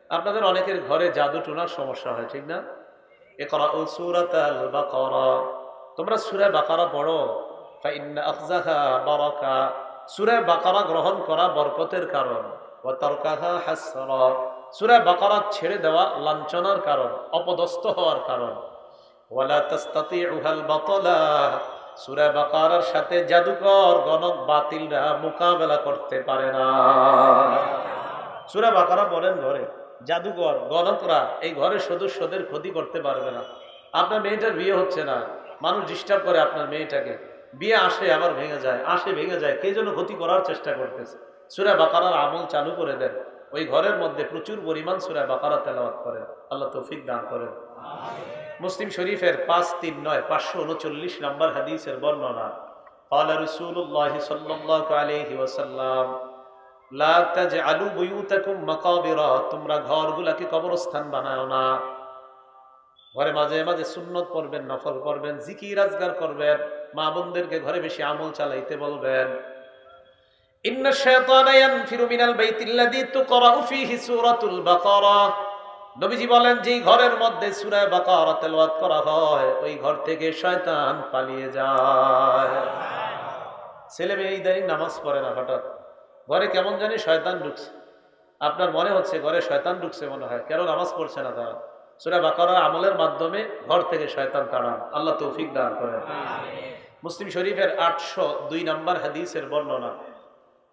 আপনাদের অনেকের ঘরে জাদু টোনার সমস্যা হয়, ঠিক না? ইকরাউ সূরাতাল বাকারা, তোমরা সূরা বাকারা পড়ো। ফাইন্না আখযাহা বারাকা, সূরা বাকারা গ্রহণ করা বরকতের কারণ। ওয়া তারকাহা হাসরা, সূরা বাকারা ছেড়ে দেওয়া লাঞ্ছনার কারণ, অপদস্থ হওয়ার কারণ। ওয়ালা তাস্তাতিউহাল বাতলা, সূরা বাকারার সাথে জাদুকর গণক বাতিলরা মোকাবেলা করতে পারে না। সূরা বাকারা পড়েন ঘরে, জাদুকর গণকরা এই ঘরের সদস্যদের ক্ষতি করতে পারবে না। আপনার মেয়েটার বিয়ে হচ্ছে না, মানুষ ডিস্টার্ব করে আপনার মেয়েটাকে, বিয়ে আসে আবার ভেঙে যায়, আসে ভেঙে যায়, কে যেন ক্ষতি করার চেষ্টা করতেছে। সূরা বাকারার আমল চালু করে দেন, ওই ঘরের মধ্যে প্রচুর পরিমাণ সূরা বাকারা তেলাওয়াত করেন। আল্লাহ তৌফিক দান করেন। মুসলিম শরীফের 539 নম্বর হাদিসের বর্ণনা, قال رسول الله صلى الله عليه وسلم لا تجعلوا بيوتكم مقابر, তোমরা ঘরগুলাকে কবরস্থান বানাও না। ঘরে মাঝে মাঝে সুন্নত পড়বেন, নফল পড়বেন, জিকির আজগার করবেন, মা বোনদেরকে ঘরে বেশি আমল চালাইতে বলবেন। ইন্না শাইতানা ইয়ানফিরু মিনাল বাইতিল্লাযী তুকরাউ ফীহি সূরাতুল বাকারা, নবীজি বলেন যেই ঘরের মধ্যে সূরা বাকারা তেলাওয়াত করা হয় ওই ঘর থেকে শয়তান পালিয়ে যায়। ছেলে মেয়ে ইদানিং নামাজ পড়ে না, হঠাৎ ঘরে কেমন জানি শয়তান ঢুকছে, আপনার মনে হচ্ছে ঘরে শয়তান ঢুকছে মনে হয়, কেন নামাজ পড়ছে না তারা? সূরা বাকারার আমলের মাধ্যমে ঘর থেকে শয়তান তাড়ান। আল্লাহ তৌফিক দান করেন। মুসলিম শরীফের 802 নম্বর হাদিসের বর্ণনা।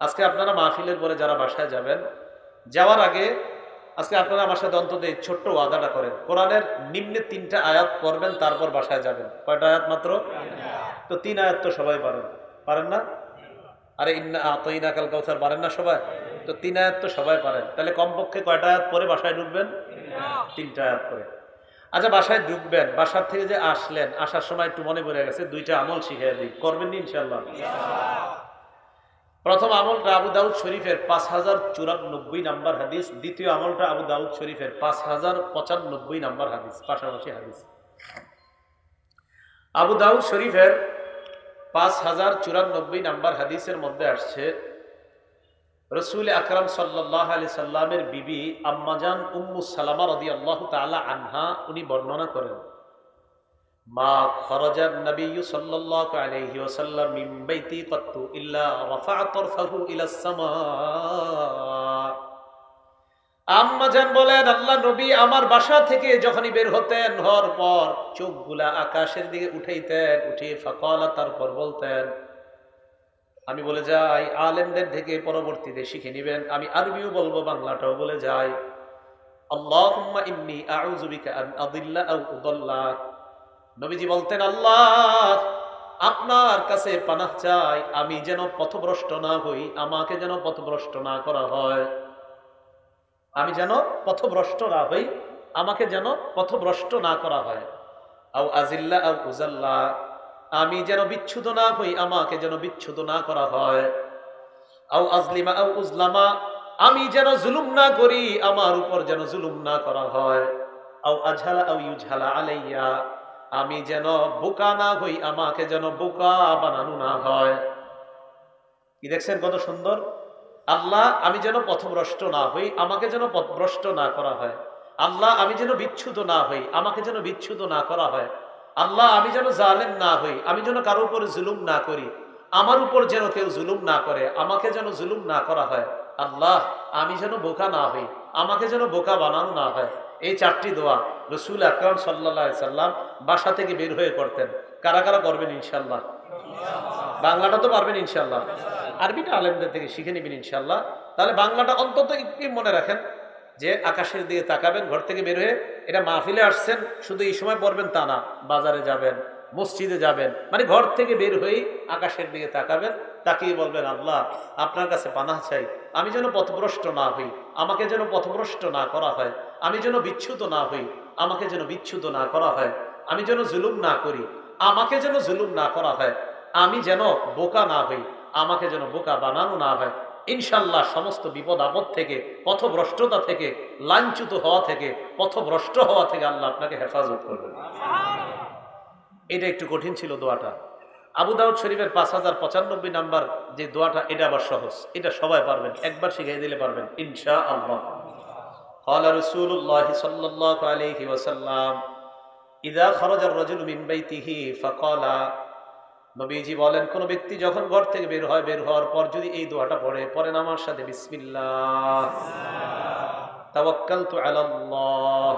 আজকে আপনারা মাহফিলের পরে যারা বাসায় যাবেন, যাওয়ার আগে আজকে আপনারা আমার সাথে অন্তত এই ছোট্ট ওয়াদাটা করেন, কোরআনের নিম্নে 3টা আয়াত পড়বেন, তারপর বাসায় যাবেন। কয়টা আয়াত মাত্র? তো 3 আয়াত তো সবাই পারেন, পারেন না? আরে ইন্না আতাইনাকাল কাউসার পারেন না সবাই? তো 3 আয়াত তো সবাই পারেন, তাহলে কমপক্ষে কয়টা আয়াত পরে বাসায় ঢুকবেন? 3টা আয়াত করে। আচ্ছা, বাসায় ঢুকবেন, বাসার থেকে যে আসলেন, আসার সময় একটু মনে পড়ে গেছে 2টা আমল শিখিয়ে দিই, করবেন নি ইনশাআল্লাহ? প্রথম আমলটা আবু দাউদ শরীফের 5094 নম্বর হাদিস, দ্বিতীয় আমলটা আবু দাউদ শরীফের 5095 নম্বর হাদিস, পাশাপাশি হাদিস। আবু দাউদ শরীফের 5094 নম্বর হাদিসের মধ্যে আসছে, রসুল আকরাম সাল্লাল্লাহু আলাইহি সাল্লামের বিবি আম্মাজান উম্মু সালামা রাদিয়াল্লাহু তাআলা আনহা উনি বর্ণনা করেন, মা খরাজান নবিয়্যু সাল্লাল্লাহু আলাইহি ওয়াসাল্লাম মিন বাইতি কাত্তু ইল্লা রাফা'a তারফাহু ইলাস সামা। আম্মাজান বলেন, আল্লাহ নবী আমার বাসা থেকে যখনই বের হতেন, হওয়ার পর চোখগুলা আকাশের দিকে উঠাইতেন, উঠিয়ে ফাকালা, তারপর বলতেন, আমি বলে যাই, আলেমদের থেকে পরবর্তীতে শিখে নেবেন, আমি আরবিও বলবো, বাংলাটাও বলে যাই, আল্লাহুম্মা ইন্নী আউযু বিকা আন আদিল্লা আও উদাল্লা। নবীজি বলতেন, আল্লাহ আপনার কাছে পানাহ চাই, আমি যেন পথভ্রষ্ট না হই, আমাকে যেন পথভ্রষ্ট না করা হয়, আমি যেন পথভ্রষ্ট না হই, আমাকে যেন পথভ্রষ্ট না করা হয়। আও আজিল্লা আও উজাল্লা, আমি যেন বিচ্ছুত না হই, আমাকে যেন বিচ্ছুত না করা হয়। আও আজলিমা আও উজলামা, আমি যেন জুলুম না করি, আমার উপর যেন জুলুম না করা হয়। আও আজহালা আও ইউজহালা আলাইয়া, আমি যেন বোকা না হই, আমাকে যেন বোকা বানানো না হয়। কি দেখছেন কত সুন্দর? আল্লাহ আমি যেন পথভ্রষ্ট না হই, আমাকে যেন পথভ্রষ্ট না করা হয়। আল্লাহ আমি যেন বিচ্ছুত না হই, আমাকে যেন বিচ্ছুত না করা হয়। আল্লাহ আমি যেন জালেম না হই, আমি যেন কারো উপর জুলুম না করি, আমার উপর যেন কেউ জুলুম না করে, আমাকে যেন জুলুম না করা হয়। আল্লাহ আমি যেন বোকা না হই, আমাকে যেন বোকা বানানো না হয়। এই 4টি দোয়া রাসূল আকরাম সাল্লাল্লাহু আলাইহি সাল্লাম বাসা থেকে বের হয়ে করতেন। কারা কারা করবেন ইনশাআল্লাহ? বাংলাটা তো পারবেন ইনশাআল্লাহ, আরবিটা আলেমদের থেকে শিখে নেবেন ইনশাআল্লাহ। তাহলে বাংলাটা অন্তত একটু মনে রাখেন যে আকাশের দিকে তাকাবেন ঘর থেকে বের হয়ে। এটা মাহফিলে আসছেন শুধু এই সময় পড়বেন তা না, বাজারে যাবেন, মসজিদে যাবেন, মানে ঘর থেকে বের হয়ে আকাশের দিকে তাকাবেন, তাকিয়ে বলবেন, আল্লাহ আপনার কাছে পানাহ চাই, আমি যেন পথভ্রষ্ট না হই, আমাকে যেন পথভ্রষ্ট না করা হয়, আমি যেন বিচ্ছুত না হই, আমাকে যেন বিচ্ছুত না করা হয়, আমি যেন জুলুম না করি, আমাকে যেন জুলুম না করা হয়, আমি যেন বোকা না হই, আমাকে যেন বোকা বানানো না হয়। ইনশাল্লাহ সমস্ত বিপদ আপদ থেকে, পথভ্রষ্টতা থেকে, লাঞ্ছিত হওয়া থেকে, পথভ্রষ্ট হওয়া থেকে আল্লাহ আপনাকে হেফাজত করবেন। এটা একটু কঠিন ছিল দোয়াটা। আবু দাউদ শরীফের 5095 নাম্বার যে দোয়াটা, এটা আবার সহজ, এটা সবাই পারবেন, একবার শিখিয়ে দিলে পারবেন ইনশাআল্লাহ। قال رسول الله صلى الله عليه وسلم إذا خرج الرجل من بيته فقال নবীজি বলেন কোন ব্যক্তি যখন ঘর থেকে বের হয়, বের হওয়ার পর যদি এই দোয়াটা পড়েন আমার সাথে, বিসমিল্লাহ তাওয়াক্কালতু আলাল্লাহ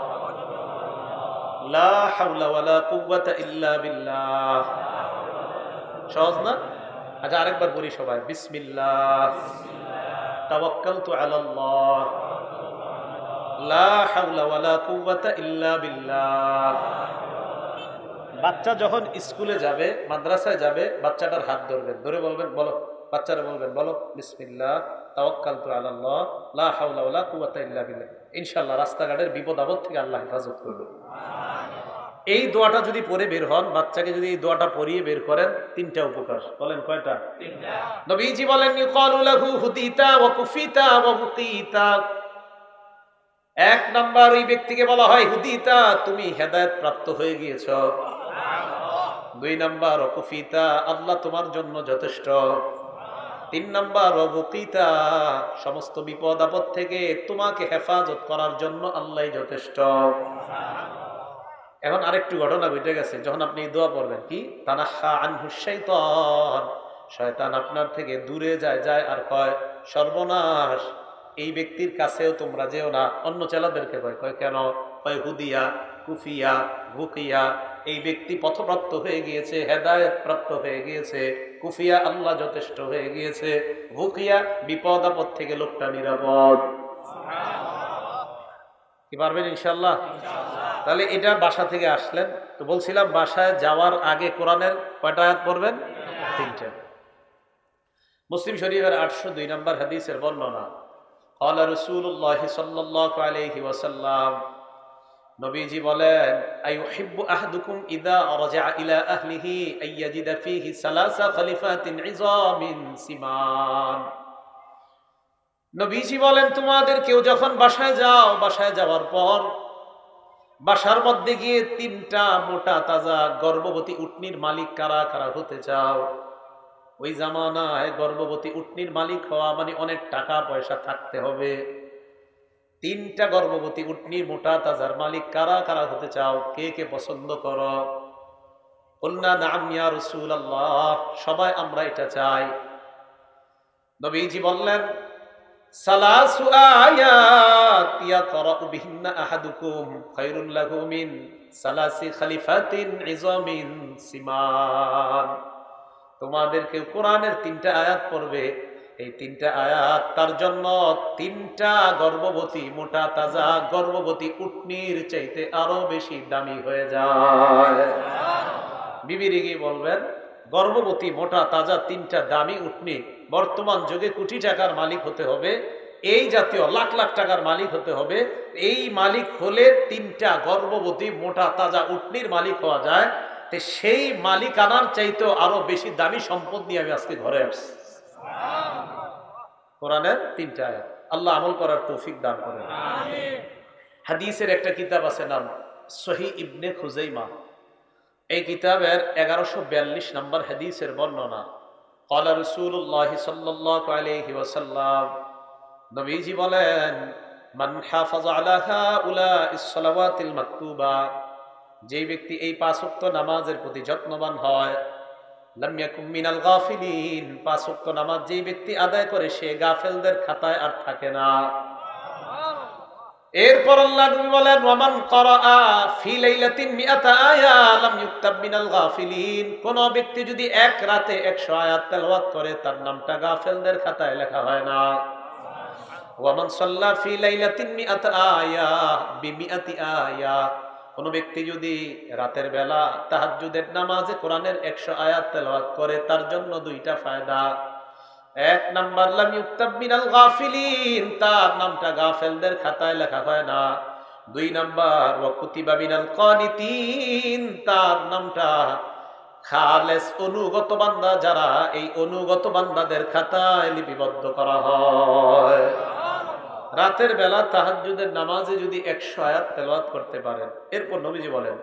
লা হাওলা ওয়ালা কুওয়াতা ইল্লা বিল্লাহ। সহজ না? আচ্ছা আরেকবার বলি সবাই, বিসমিল্লাহ তাওয়াক্কালতু আলাল্লাহ লা হাওলা ওয়ালা কুওয়াতা ইল্লা বিল্লাহ। বাচ্চা যখন স্কুলে যাবে, মাদ্রাসায় যাবে, বাচ্চাটার হাত ধরবেন, ধরে বলবেন বলো, বাচ্চারা বলবেন বলো বিসমিল্লাহ তাওয়াক্কালতু আলাল্লাহ লা হাওলা ওয়ালা কুওয়াতা ইল্লা বিল্লাহ। ইনশাআল্লাহ রাস্তাঘাটের বিপদ আপদ থেকে আল্লাহ হেফাজত করবে। এই দোয়াটা যদি পড়ে বের হন, বাচ্চাকে যদি এই দোয়াটা পড়িয়ে বের করেন, তিনটা উপকার। বলেন কয়টা? তিনটা। নবীজি বলেন ইউকালু লাহু হুদিতা ওয়া কুফিতা ওয়া বুকিতা। এক নাম্বার, ওই ব্যক্তিকে বলা হয় হুদিতা, তুমি হেদায়েত প্রাপ্ত হয়ে গিয়েছো। দুই নাম্বার ওয়াকুফিতা, আল্লাহ তোমার জন্য যথেষ্ট। তিন নাম্বার ওয়াবুকিতা, সমস্ত বিপদ আপদ থেকে তোমাকে হেফাজত করার জন্য আল্লাহই যথেষ্ট। এখন আরেকটু ঘটনা ঘটে গেছে, যখন আপনি দোয়া পড়বেন, কি তানাহা আনহু শাইতান, শয়তান আপনার থেকে দূরে যায় আর কয় সর্বনাশ, এই ব্যক্তির কাছেও তোমরা যেও না। অন্য চেলাদেরকে কয় কেন? কয় হুদিয়া কুফিয়া বুকিয়া, এই ব্যক্তি পথপ্রাপ্ত হয়ে গিয়েছে, হেদায়েত প্রাপ্ত হয়ে গিয়েছে। কুফিয়া, আল্লাহ যথেষ্ট হয়ে গিয়েছে। বুকিয়া, বিপদ আপদ থেকে লোকটা নিরাপদ। কি পারবেন ইনশাআল্লাহ? তাহলে এটা বাসা থেকে আসলেন তো, বলছিলাম বাসায় যাওয়ার আগে কোরআনের কয়টা আয়াত পড়বেন? তিনটা। মুসলিম শরীফের 802 নম্বর হাদিসের বর্ণনা, قال رسول الله صلى الله عليه وسلم, নবীজি বলেন আইয়ুহিব্বু আহাদুকুম ইযা রাজা'a ইলা আহলিহি আইয়াজিদা ফীহি সালাসা খলিফাতিন ইযামিন সিমান। নবীজি বলেন তোমাদের কেউ যখন বাসায় যাও, বাসায় যাওয়ার পর বাসার মধ্যে গিয়ে তিনটা মোটা তাজা গর্ভবতী উটনির মালিক কারা কারা হতে চাও? ওই জামানায় গর্ভবতী উটনির মালিক হওয়া মানে অনেক টাকা পয়সা থাকতে হবে। তিনটা গর্ভবতী উটনির মোটা তাজার মালিক কারা কারা হতে চাও? কে কে পছন্দ করো? কুলনা নাম ইয়া রাসূলুল্লাহ, সবাই আমরা এটা চাই। নবীজি বললেন সালাসু আয়াত ইয়াকরাউ বিহিন্না আহাদুকুম খায়রুন লাহু মিন সালাসি খলিফাতিন ইযামিন সিমান। তোমাদেরকে কোরআনের তিনটা আয়াত পড়বে, এই তিনটা আয়াত তার জন্য তিনটা গর্ভবতী মোটা তাজা গর্ভবতী উটনির চাইতে আরো বেশি দামি হয়ে যায়। বিবির গিয়ে বলবেন গর্ভবতী মোটা তাজা তিনটা দামি উটনি বর্তমান যুগে কোটি টাকার মালিক হতে হবে, এই জাতীয় লাখ লাখ টাকার মালিক হতে হবে। এই মালিক হলে তিনটা গর্ভবতী মোটা তাজা উটনির মালিক হওয়া যায়। সেই মালিক আনার চাইতেও আরো বেশি দামি সম্পদ নিয়ে আমি আজকে ঘরে আসছি। কোরআনের তিনটা আয়াত, আল্লাহ আমল করার তৌফিক দান করেন। হাদিসের একটা কিতাব আছে, নাম সহিহ ইবনে খুজাইমা। এই কিতাবের 1142 নম্বর হাদিসের বর্ণনা, ক্বালা রাসূলুল্লাহ সাল্লাল্লাহু আলাইহি ওয়াসাল্লাম, নবীজি বলেন মান হাফাযা আলা হাউলাইস সালাওয়াতিল মাকতুবা, যে ব্যক্তি এই 5 ওয়াক্ত নামাজের প্রতি যত্নবান হয়, লাম ইয়াকুম মিনাল গাফিলিন, 5 ওয়াক্ত নামাজ যে ব্যক্তি আদায় করে সে গাফেলদের খাতায় আর থাকে না। এরপর আল্লাহ নবী বলেন ওয়ামান ক্বারাআ ফি লাইলাতিন মিআতা আয়া লাম ইউকতাব মিনাল গাফিলিন, কোন ব্যক্তি যদি এক রাতে 100 আয়াত তেলাওয়াত করে তার নামটা গাফেলদের খাতায় লেখা হয় না। ওয়ামান সাল্লা ফি লাইলাতিন মিআতা আয়া বিমিআতি আয়া, কোন ব্যক্তি যদি রাতের বেলা তাহাজ্জুদের নামাজে কোরআনের 100 আয়াত তেলাওয়াত করে তার জন্য দুইটা ফায়দা। এক নাম্বার লাম ইউকতাব মিনাল গাফিলিন, তার নামটা গাফেলদের খাতায় লেখা হয় না। দুই নাম্বার ওয়া কুতিবা মিনাল কানিতিন, তার নামটা খালেস অনুগত বান্দা, যারা এই অনুগত বান্দাদের খাতায় লিপিবদ্ধ করা হয়। রাতের বেলা তাহাজ্জুদের নামাজে যদি 100 আয়াত তেলাওয়াত করতে পারেন। এরপর নবীজি বলেন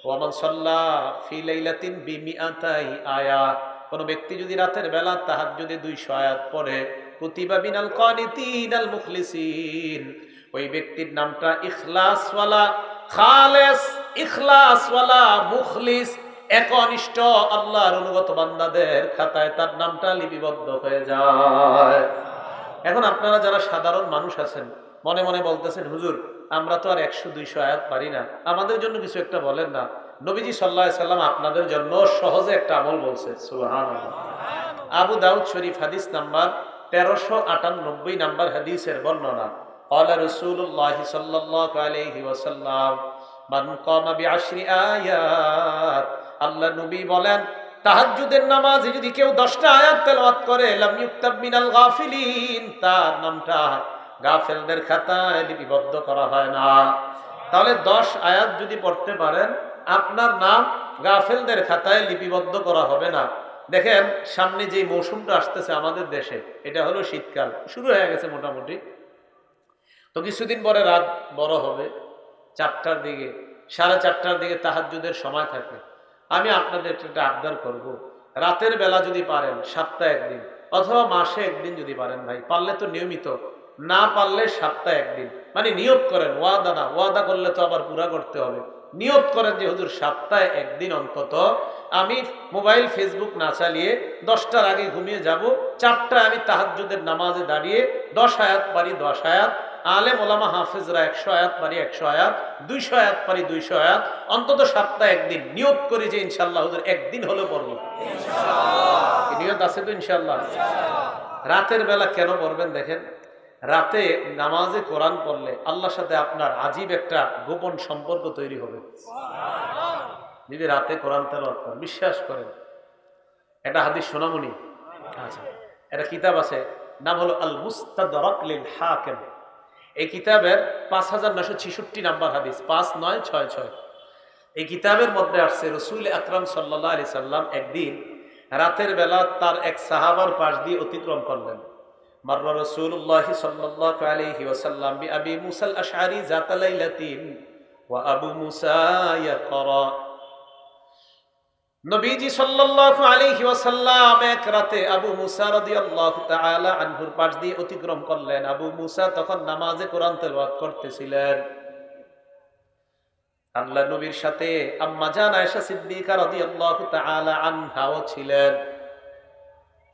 ওয়ামান সাল্লা ফি লাইলাতিন বিমিআতাই আয়া, কোন ব্যক্তি যদি রাতের বেলা তাহাজ্জুদে 200 আয়াত পড়ে, কুতিবা মিনাল কানিতিনাল মুখলিসিন, ওই ব্যক্তির নামটা ইখলাসওয়ালা, খালেস, ইখলাসওয়ালা, মুখলিস, একনিষ্ঠ আল্লাহর অনুগত বান্দাদের খাতায় তার নামটা লিপিবদ্ধ হয়ে যায়। এখন আপনারা যারা সাধারণ মানুষ আছেন, মনে মনে বলতেছেন, হুজুর আমরা তো আর 100-200 আয়াত পারি না, আমাদের জন্য কিছু একটা বলেন না। নবীজি সাল্লাল্লাহু আলাইহি সাল্লাম আপনাদের জন্য সহজে একটা আমল বলছে। সুবহানাল্লাহ। আবু দাউদ শরীফ হাদিস নাম্বার 1398 নাম্বার হাদিসের বর্ণনা। ক্বালা রাসূলুল্লাহ সাল্লাল্লাহু আলাইহি ওয়াসাল্লাম মান কামা বিআশরি আয়াত, আল্লাহ নবী বলেন তাহাজ্জুদের নামাজে যদি কেউ 10টা আয়াত তেলাওয়াত করে, লাম ইউক্তাব মিনাল গাফিলিন, তার নামটা গাফেলদের খাতায় লিপিবদ্ধ করা হয় না। তাহলে 10 আয়াত যদি পড়তে পারেন, আপনার নাম গাফেলদের খাতায় লিপিবদ্ধ করা হবে না। দেখেন সামনে যে মৌসুমটা আসতেছে আমাদের দেশে, এটা হলো শীতকাল, শুরু হয়ে গেছে মোটামুটি। তো কিছুদিন পরে রাত বড় হবে, 4টার দিকে, 4:30টার দিকে তাহাজ্জুদের সময় থাকে। আমি আপনাদের একটা আবদার করব, রাতের বেলা যদি পারেন সপ্তাহে একদিন অথবা মাসে একদিন যদি পারেন, ভাই পারলে তো নিয়মিত, না পারলে সপ্তাহে একদিন, মানে নিয়ত করেন, ওয়াদা না, ওয়াদা করলে তো আবার পুরা করতে হবে। নিয়ত করেন যে হুজুর সপ্তাহে একদিন অন্তত আমি মোবাইল ফেসবুক না চালিয়ে 10টার আগে ঘুমিয়ে যাব, 4টায় আমি তাহাজ্জুদের নামাজে দাঁড়িয়ে 10 আয়াত পারি 10 আয়াত, আলেম ওলামা হাফেজরা 100 আয়াত পারি 100 আয়াত, 200 আয়াত পারি 200 আয়াত, অন্তত সপ্তাহে একদিন নিয়ত করি যে ইনশাআল্লাহ হুজুর একদিন হলেও পড়ব। ইনশাআল্লাহ নিয়ত আছে তো ইনশাআল্লাহ। রাতের বেলা কেন পড়বেন দেখেন, রাতে নামাজে কোরআন পড়লে আল্লাহর সাথে আপনার আজীব একটা গোপন সম্পর্ক তৈরি হবে। যদি রাতে কোরআন তেলাওয়াত করেন, বিশ্বাস করেন, এটা হাদিস শোনামুনি। আচ্ছা, একটা কিতাব আছে, নাম হলো আল মুস্তাদরাক লিল হাকিম। এই কিতাবের 5966 নাম্বার হাদিস, 5966। এই কিতাবের মধ্যে আসছে রাসূল আকরাম সাল্লাল্লাহু আলাইহি সাল্লাম একদিন রাতের বেলা তার এক সাহাবার পাশ দিয়ে অতিক্রম করলেন। মাররা রাসূলুল্লাহ সাল্লাল্লাহু আলাইহি ওয়াসাল্লাম বিআবি মুসা আল আশআরি যাতা লাইলাতিন ওয়া আবু মুসা ইয়াকরা। নবীজি সাল্লাল্লাহু আলাইহি ওয়াসাল্লাম এক রাতে আবু মুসা রাদিয়াল্লাহু তাআলা আনহুর পাশ দিয়ে অতিক্রম করলেন। আবু মুসা তখন নামাজে কোরআন তেলাওয়াত করতেছিলেন। আল্লাহ নবীর সাথে আম্মা জান আয়েশা সিদ্দিকা রাদিয়াল্লাহু তাআলা আনহাও ছিলেন।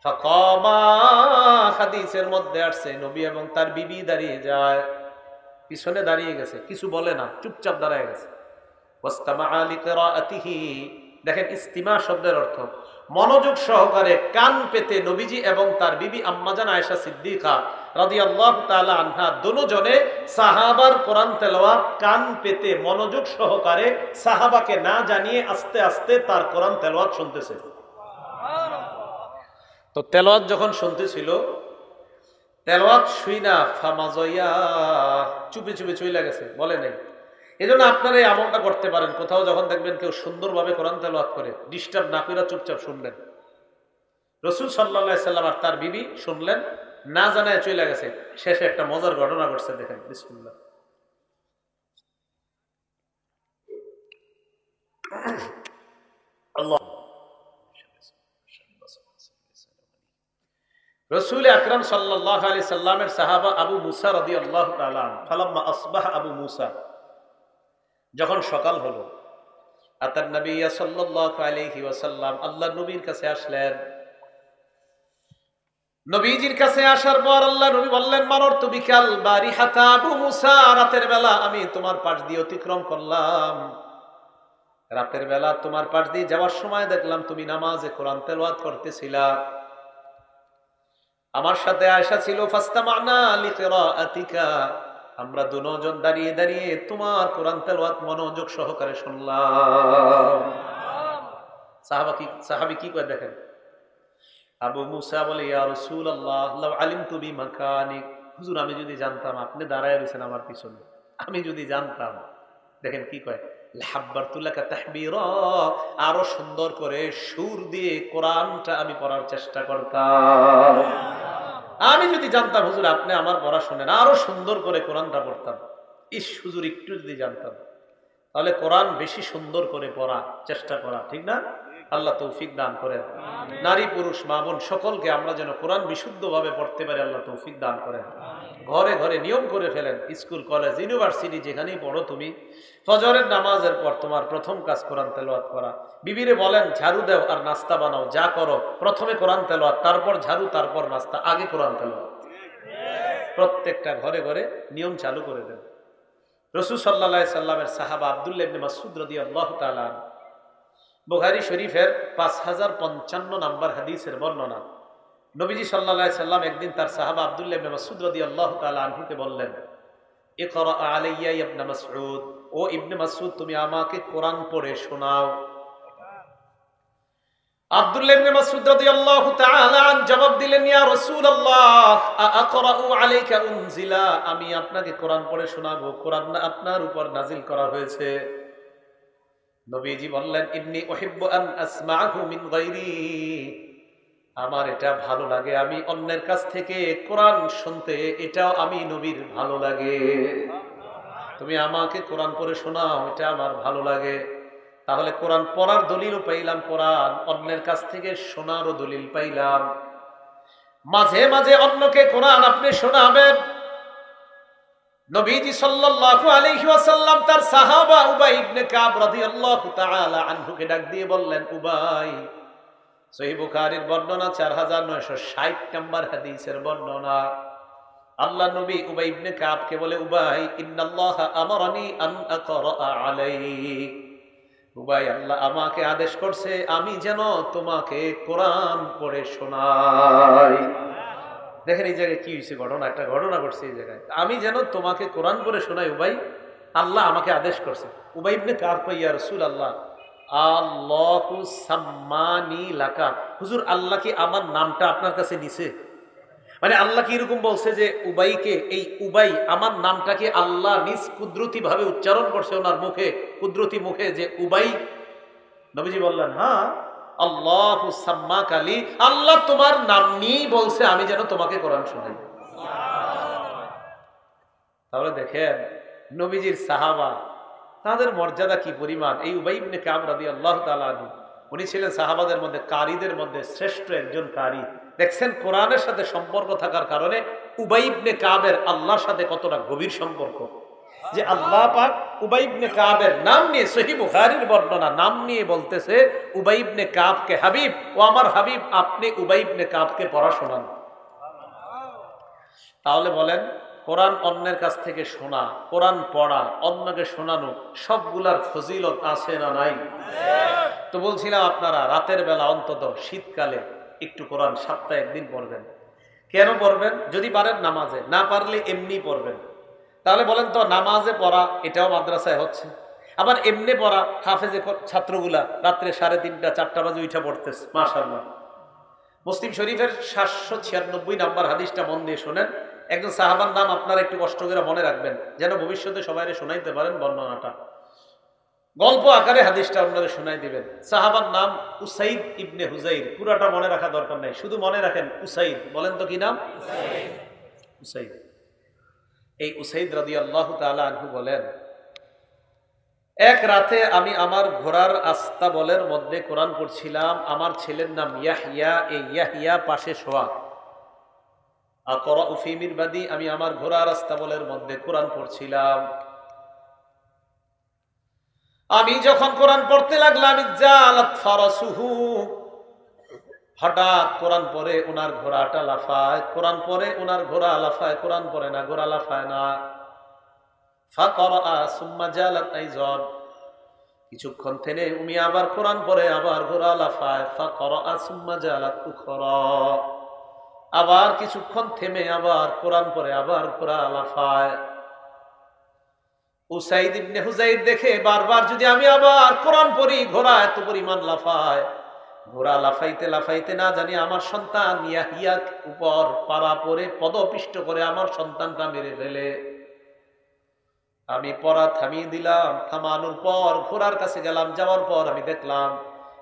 ফাকামা, হাদিসের মধ্যে আসছে নবী এবং তার বিবি দাঁড়িয়ে যায়, পিছনে দাঁড়িয়ে গেছে, কিছু বলে না, চুপচাপ দাঁড়িয়ে গেছে। ওয়াস্তামাআ লিকিরাআতিহি, দেখেন ইস্তিমা শব্দের অর্থ মনোযোগ সহকারে কান পেতে নবীজি এবং তার বিবি আম্মাজান আয়েশা সিদ্দিকা রাদিয়াল্লাহু তাআলা আনহা দুজনে সাহাবার কোরআন তেলাওয়াত কান পেতে মনোযোগ সহকারে, সাহাবাকে না জানিয়ে আস্তে আস্তে তার কোরআন তেলাওয়াত শুনতেছে। তো তেলাওয়াত যখন শুনতেছিল, তেলাওয়াত শুইনা ফামাজয়া, চুপে চুপে চলে গেছে, বলে নাই। এই জন্য আপনারা এই আমলটা করতে পারেন, কোথাও যখন দেখবেন কেউ সুন্দরভাবে কোরআন তেলাওয়াত করে, ডিস্টার্ব না করে চুপচাপ শুনবেন। রাসূল সাল্লাল্লাহু আলাইহি সাল্লাম আর তার বিবি শুনলেন, না জানায় চলে গেছে। শেষে একটা মজার ঘটনা ঘটছে, দেখেন বিসমিল্লাহ। আল্লাহ, রাসূল আকরাম সাল্লাল্লাহু আলাইহি সাল্লামের সাহাবা আবু মুসা রাদিয়াল্লাহু তাআলা ফালাম্মা আসবাহ আবু মুসা, যখন সকাল হলো, আতান নবী সাল্লাল্লাহু আলাইহি ওয়াসাল্লাম, আল্লাহ নবীর কাছে আসলেন। নবীজির কাছে আসার পর আল্লাহ নবী বললেন, মাররতু বিকাল বারিহাতা আবু মুসা, রাতের বেলা আমি তোমার পাশ দিয়ে অতিক্রম করলাম। রাতের বেলা তোমার পাশ দিয়ে যাওয়ার সময় দেখলাম তুমি নামাজে কোরআন তেলাওয়াত করতেছিলা। আমার সাথে আয়েশা ছিল, ফাস্তামা'না লিকিরাআতিকা, আমরা দুজন দাঁড়িয়ে দাঁড়িয়ে তোমার কোরআন তেলাওয়াত মনোযোগ সহকারে শুনলাম। সাহাবী কি কয় দেখেন, আবু মুসা বলে, ইয়া রাসূলুল্লাহ লাউ আলিমতু বিমাকানিক, হুজুর আমি যদি জানতাম আপনি দাঁড়ায় রয়েছেন আমার পিছনে, আমি যদি জানতাম, দেখেন কি কয়, লাহাব্বারতু লাকা তাহবীরা, আরো সুন্দর করে সুর দিয়ে কোরআনটা আমি পড়ার চেষ্টা করতাম। আমি যদি জানতাম হুজুর আপনি আমার পড়া শুনেন, আরো সুন্দর করে কোরআনটা পড়তাম। ইস হুজুর একটু যদি জানতাম। তাহলে কোরআন বেশি সুন্দর করে পড়া চেষ্টা করা, ঠিক না? আল্লাহ তৌফিক দান করেন। নারী পুরুষ মা বোন সকলকে আমরা যেন কোরআন বিশুদ্ধভাবে পড়তে পারি, আল্লাহ তৌফিক দান করেন। ঘরে ঘরে নিয়ম করে ফেলেন, স্কুল কলেজ ইউনিভার্সিটি যেখানেই পড়ো তুমি, ফজরের নামাজের পর তোমার প্রথম কাজ কোরআন তেলাওয়াত করা। বিবিরে বলেন ঝাড়ু দাও আর নাস্তা বানাও, যা করো প্রথমে কোরআন তেলাওয়াত, তারপর ঝাড়ু, তারপর নাস্তা, আগে কোরআন তেলাওয়াত। প্রত্যেকটা ঘরে ঘরে নিয়ম চালু করে দেন। রাসূল সাল্লাল্লাহু আলাইহি সাল্লামের সাহাবা আব্দুল্লাহ ইবনে মাসউদ রাদিয়াল্লাহু তাআলা আনহু, বুখারী শরীফের 5055 নম্বর হাদিসের বর্ণনা। নবীজি সাল্লাল্লাহু আলাইহি সাল্লাম একদিন তার সাহাবা আব্দুল্লাহ ইবনে মাসউদ রাদিয়াল্লাহু তাআলা আনহুকে বললেন, ইকরা আলাইয়া ইয়া ইবনে মাসউদ, ও ইবনে মাসউদ তুমি আমাকে কোরআন পড়ে শোনাও। আব্দুল্লাহ ইবনে মাসউদ রাদিয়াল্লাহু তাআলা আন জবাব দিলেন, ইয়া রাসূলুল্লাহ আকরাউ আলাইকা উনজিলা, আমি আপনাকে কোরআন পড়ে শোনাবো, কোরআন আপনার উপর নাজিল করা হয়েছে। নবীজি বললেন, ইন্নী উহিব্বু আন আসমাআহু মিন গায়রি, আমার এটা ভালো লাগে, আমি অন্যের কাছ থেকে কোরআন শুনতে, এটাও আমি নবীর ভালো লাগে। তুমি আমাকে কোরআন পড়ে শোনাও, এটা আমার ভালো লাগে। তাহলে কোরআন পড়ার দলিলও পাইলাম, কোরআন অন্যের কাছ থেকে শোনারও দলিল পাইলাম। মাঝে মাঝে অন্যকে কোরআন আপনি শোনাবেন। নবীজি সাল্লাল্লাহু আলাইহি ওয়াসাল্লাম তার সাহাবা উবাই ইবনে কাব রাদিয়াল্লাহু তাআলা আনহুকে ডাক দিয়ে বললেন, উবাই, সহিহ বুখারীর বর্ণনা 4960 নম্বর হাদিসের বর্ণনা। আল্লাহ নবী উবাই ইবনে কাবকে বলে, উবাই ইন্নাল্লাহা আমারানি আন আকরা আলাইক, উবাই আল্লাহ আমাকে আদেশ করছে আমি যেন তোমাকে কোরআন পড়ে শোনাই। দেখেন এই জায়গায় কি হয়েছে, একটা ঘটনা ঘটছে এই জায়গায়, আমি যেন তোমাকে কোরআন পড়ে শোনাই উবাই, আল্লাহ আমাকে আদেশ করছে। উবাই ইবনে কাব কই, ইয়া রাসূলুল্লাহ আল্লাহু সাম্মানি লাকা, হুজুর আল্লাহ কি আমার নামটা আপনার কাছে নিছে? মানে আল্লাহ কি এরকম বলছে যে উবাইকে, এই উবাই আমার নামটাকে আল্লাহ নিজ কুদরতি ভাবে উচ্চারণ করছে ওনার মুখে, কুদরতি মুখে, যে উবাই? নবীজি বললেন, হ্যাঁ, আল্লাহু সাম্মাকা লি, আল্লাহ তোমার নাম নিয়েই বলছে আমি যেন তোমাকে কোরআন শোনাই। তাহলে দেখেন নবীজির সাহাবা, তাদের মর্যাদা কি পরিমাণ। এই উবাই ইবনে কাব রাদিয়াল্লাহু তাআলা আনহু, উনি ছিলেন সাহাবাদের মধ্যে কারীদের মধ্যে শ্রেষ্ঠ একজন কারী। দেখছেন কোরআনের সাথে সম্পর্ক থাকার কারণে উবাই ইবনে কাবের আল্লাহর সাথে কতটা গভীর সম্পর্ক, যে আল্লাহ পাক উবাই ইবনে কাবের নাম নিয়ে, সহিহ বুখারীর বর্ণনা, নাম নিয়ে বলতেছে উবাই ইবনে কাবকে, হাবিব, ও আমার হাবিব, আপনি উবাই ইবনে কাবকে পড়া শোনান। তাহলে বলেন, কোরআন অন্যের কাছ থেকে শোনা, কোরআন পড়া, অন্যকে শোনানো, সবগুলার ফজিলত আছে না নাই? তো বলছিলাম আপনারা রাতের বেলা অন্তত শীতকালে একটু কোরআন সপ্তাহে একদিন পড়বেন। কেন পড়বেন? যদি পারেন নামাজে, না পারলে এমনি পড়বেন। তাহলে বলেন তো, নামাজে পড়া এটাও মাদ্রাসায় হচ্ছে, আবার এমনি পড়া হাফেজে ছাত্রগুলা রাত্রে 3:30 4টা বাজে উঠা পড়তেছে, মাশাআল্লাহ। মুসলিম শরীফের 796 নম্বর হাদিসটা মন দিয়ে শোনেন। একজন সাহাবার নাম আপনারা একটু কষ্ট করে মনে রাখবেন, যেন ভবিষ্যতে সবাই শোনাইতে পারেন বর্ণনাটা। গল্প আকারে হাদিসটা আপনারা শোনাই দিবেন। সাহাবার নাম উসাইদ ইবনে হুজাইর, পুরাটা মনে রাখা দরকার নাই, শুধু মনে রাখেন উসাইদ। বলেন তো কি নাম? উসাইদ। এই উসাইদ রাদিয়াল্লাহু তাআলা আনহু বলেন, এক রাতে আমি আমার ঘোড়ার আস্তাবলের মধ্যে কোরআন পড়ছিলাম, আমার ছেলের নাম ইয়াহইয়া, এই ইয়াহইয়া পাশে শোয়া। আকরাউ ফি মিরবাদি, আমি আমার ঘোড়ার আস্তাবলের মধ্যে কোরআন পড়ছিলাম। আমি যখন কোরআন পড়তে লাগলাম, জালাত ফারাসুহু, হঠাৎ কোরআন পড়ে ওনার ঘোড়াটা লাফায়, কোরআন পড়ে ওনার ঘোড়া লাফায়, কোরআন পড়ে না, ঘোড়া লাফায় না। ফাকরা সুম্মা জালাত আইযান, কিছুক্ষণ থেমে উনি আবার কোরআন পড়ে, আবার ঘোড়া লাফায়। ফাকরা সুম্মা জালাত উখরা, আবার কিছুক্ষণ থেমে আবার কোরআন পড়ে, আবার ঘোড়া লাফায়। উসাইদ ইবনে হুজাইর দেখে বারবার যদি আমি আবার কোরআন পড়ি, ঘোড়া এত পরিমাণ লাফায়, ঘোড়া লাফাইতে লাফাইতে না জানি আমার সন্তান ইয়াহিয়ার উপর পাড়া পড়ে পদপিষ্ট করে আমার সন্তানটা মেরে ফেলে। আমি পড়া থামিয়ে দিলাম, থামানোর পর ঘোড়ার কাছে গেলাম, যাওয়ার পর আমি দেখলাম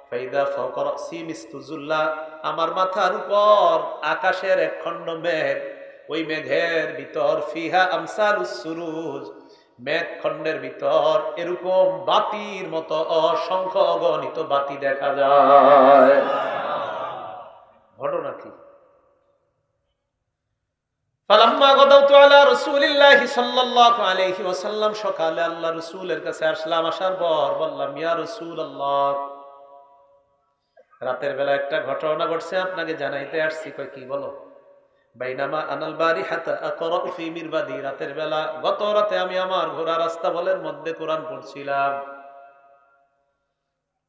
ফাইদা ফাওকা রাসি মিসতুজুল্লাহ, আমার মাথার উপর আকাশের এক খণ্ড মেঘ, ওই মেঘের ভিতর ফিহা আমসালুস সুরুজ, মেঘ খণ্ডের ভিতর এরকম বাতির মতো অসংখ্য অগণিত বাতি দেখা যায়। ঘটনা কি? ফালাম্মা গাদাউতু আলা রাসূলিল্লাহি সাল্লাল্লাহু আলাইহি ওয়াসাল্লাম, সকালে আল্লাহ রাসূলের কাছে আসলাম। আসার পর বললাম, ইয়া রাসূলুল্লাহ, রাতের বেলা একটা ঘটনা ঘটছে, আপনাকে জানাইতে আসছি। কই কি বলো? বাইনামা আনাল বারিহাতা আকরাউ ফি মিরবাদি, রাতের বেলা গত রাতে আমি আমার ঘোড়া রাস্তা বলের মধ্যে কোরআন পড়ছিলাম।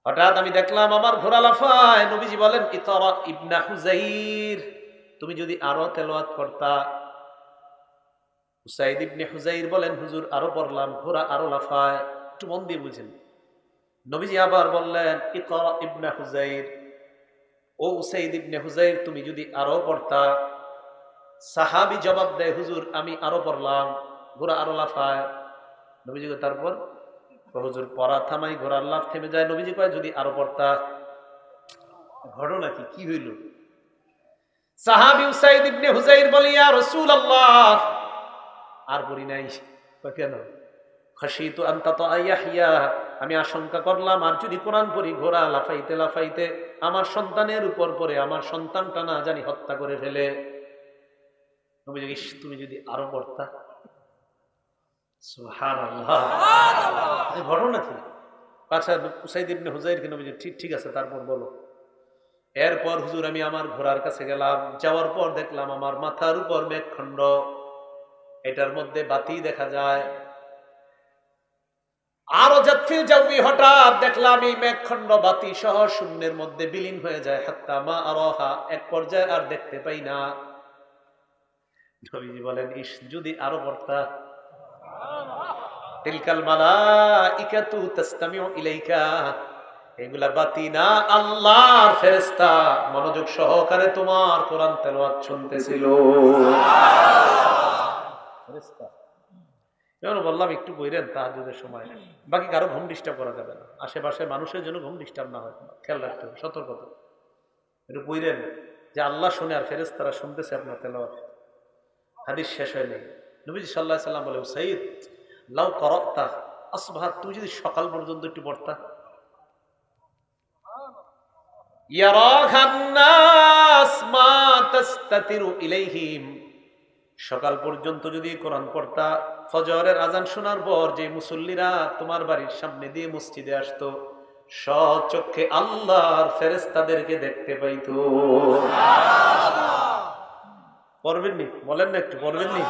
হঠাৎ আমি দেখলাম আমার ঘোড়া লাফায়। নবীজি বলেন, ইকরা ইবনা হুজাইর, তুমি যদি আরো তেলাওয়াত করতা। উসাইদ ইবনে হুজাইর বলেন, হুজুর আরো পড়লাম, ঘোড়া আরো লাফায়। একটু মন দিয়ে বুঝেন। নবীজি আবার বললেন, ইকরা ইবনা হুজাইর, ও উসাইদ ইবনে হুজাইর, তুমি যদি আরো পড়তা। সাহাবী জবাব দেয়, হুজুর আমি আরো পড়লাম, ঘোড়া আরো লাফায়। নবীজি তারপর হুজুর পড়া থামাই, ঘোড়ার লাফ থেমে যায়। নবীজি কয়, যদি আরো পড়তা। ঘটনা কি কি হইল? সাহাবী উসাইদ ইবনে হুজাইর বলে, ইয়া রাসূলুল্লাহ, আর পড়ি নাই। কেন? খাশিতু আন তাতা ইয়াহইয়া, আমি আশঙ্কা করলাম আর যদি কোরআন পড়ি ঘোড়া লাফাইতে লাফাইতে আমার সন্তানের উপর পড়ে আমার সন্তানটা না জানি হত্যা করে ফেলে। নবীজি, তুমি যদি আরো পড়তা। সুবহানাল্লাহ, ঘটনা কি? আচ্ছা, উসাইদ ইবনে হুজাইরকে নবীজি, ঠিক আছে, তারপর বলো। এরপর হুজুর আমি আমার ঘোড়ার কাছে গেলাম। যাওয়ার পর দেখলাম আমার মাথার উপর মেঘখণ্ড, এটার মধ্যে বাতি দেখা যায়। আরো যাত্রী যাবি, হঠাৎ দেখলাম এই মেঘখণ্ড বাতি সহ শূন্যের মধ্যে বিলীন হয়ে যায়। হাত্তা মা আরহা, এক পর্যায়ে আর দেখতে পাই না। নবীজি বলেন, ইস, যদি আরো পড়তা। তিলকাল মালাইকাতু তাসতামিউ ইলাইকা, এগুলা বাতি না, আল্লাহর ফেরেশতা মনোযোগ সহকারে তোমার কোরআন তেলাওয়াত শুনতেছিল। ফেরেশতা। যেমন বললাম, একটু বইরেন তাহাজ্জুদের সময়, বাকি কারো ঘুম ডিস্টার্ব করা যাবে না। আশেপাশে মানুষের জন্য ঘুম ডিস্টার্ব না হয়, খেয়াল রাখতে হবে, সতর্কতা। একটু বইরেন যে আল্লাহ শুনে আর ফেরেশতারা শুনতেছে আপনার তেলাওয়াত। হাদিস শেষ হয় নেই। নবীজি সাল্লাল্লাহু আলাইহি সাল্লাম বলে, সাইয়্যিদ লাউ করাতা আসবাহ, তুমি যদি সকাল পর্যন্ত একটু পড়তা। ইয়ারাখান নাস মা তাস্তাতিরু ইলাইহিম, সকাল পর্যন্ত যদি কোরআন পড়তা, ফজরের আজান শোনার পর যে মুসল্লিরা তোমার বাড়ির সামনে দিয়ে মসজিদে আসতো, সচক্ষে আল্লাহর ফেরেশতাদেরকে দেখতে পাইতো। পড়বেন নি? বলেন না, একটু পড়বেন নি?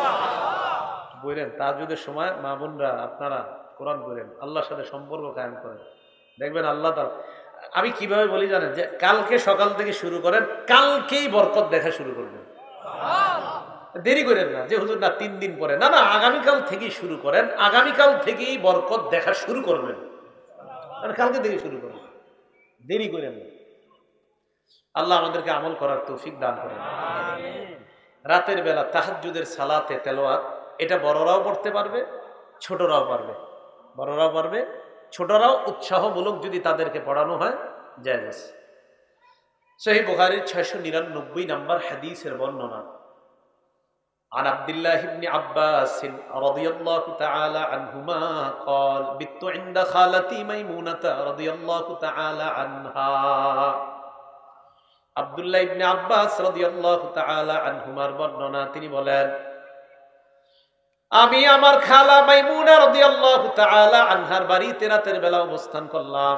বললেন তাহাজ্জুদের সময় মা বোনরা আপনারা কোরআন পড়েন, আল্লাহর সাথে সম্পর্ক কায়েম করেন, দেখবেন আল্লাহ তাআলা। আমি কিভাবে বলি জানেন? যে কালকে সকাল থেকে শুরু করেন, কালকেই বরকত দেখা শুরু করবেন। দেরি করেন না যে হুজুর না 3 দিন পরে, না না, আগামীকাল থেকেই শুরু করেন, আগামীকাল থেকেই বরকত দেখা শুরু করবেন, কালকে থেকে শুরু করবেন, দেরি করেন না। আল্লাহ আমাদেরকে আমল করার তৌফিক দান করেন। রাতের বেলা তাহাজ্জুদের সালাতে তেলাওয়াত, এটা বড়রাও পড়তে পারবে, ছোটরাও পারবে। বড়রাও পারবে, ছোটরাও উৎসাহমূলক যদি তাদেরকে পড়ানো হয় জায়েজ আছে। সহিহ বুখারীর 699 নম্বর হাদিসের বর্ণনা। عن عبد الله بن عباس رضي الله تعالى عنهما قال بت عند خالتي ميمونة رضي الله تعالى عنها। আব্দুল্লাহ ইবনে আব্বাস রাদিয়াল্লাহু তাআলা আনহুমার বর্ণনা, তিনি বলেন, আমি আমার খালা মাইমুনা রাদিয়াল্লাহু তাআলা আনহার বাড়িতে রাতের বেলা অবস্থান করলাম।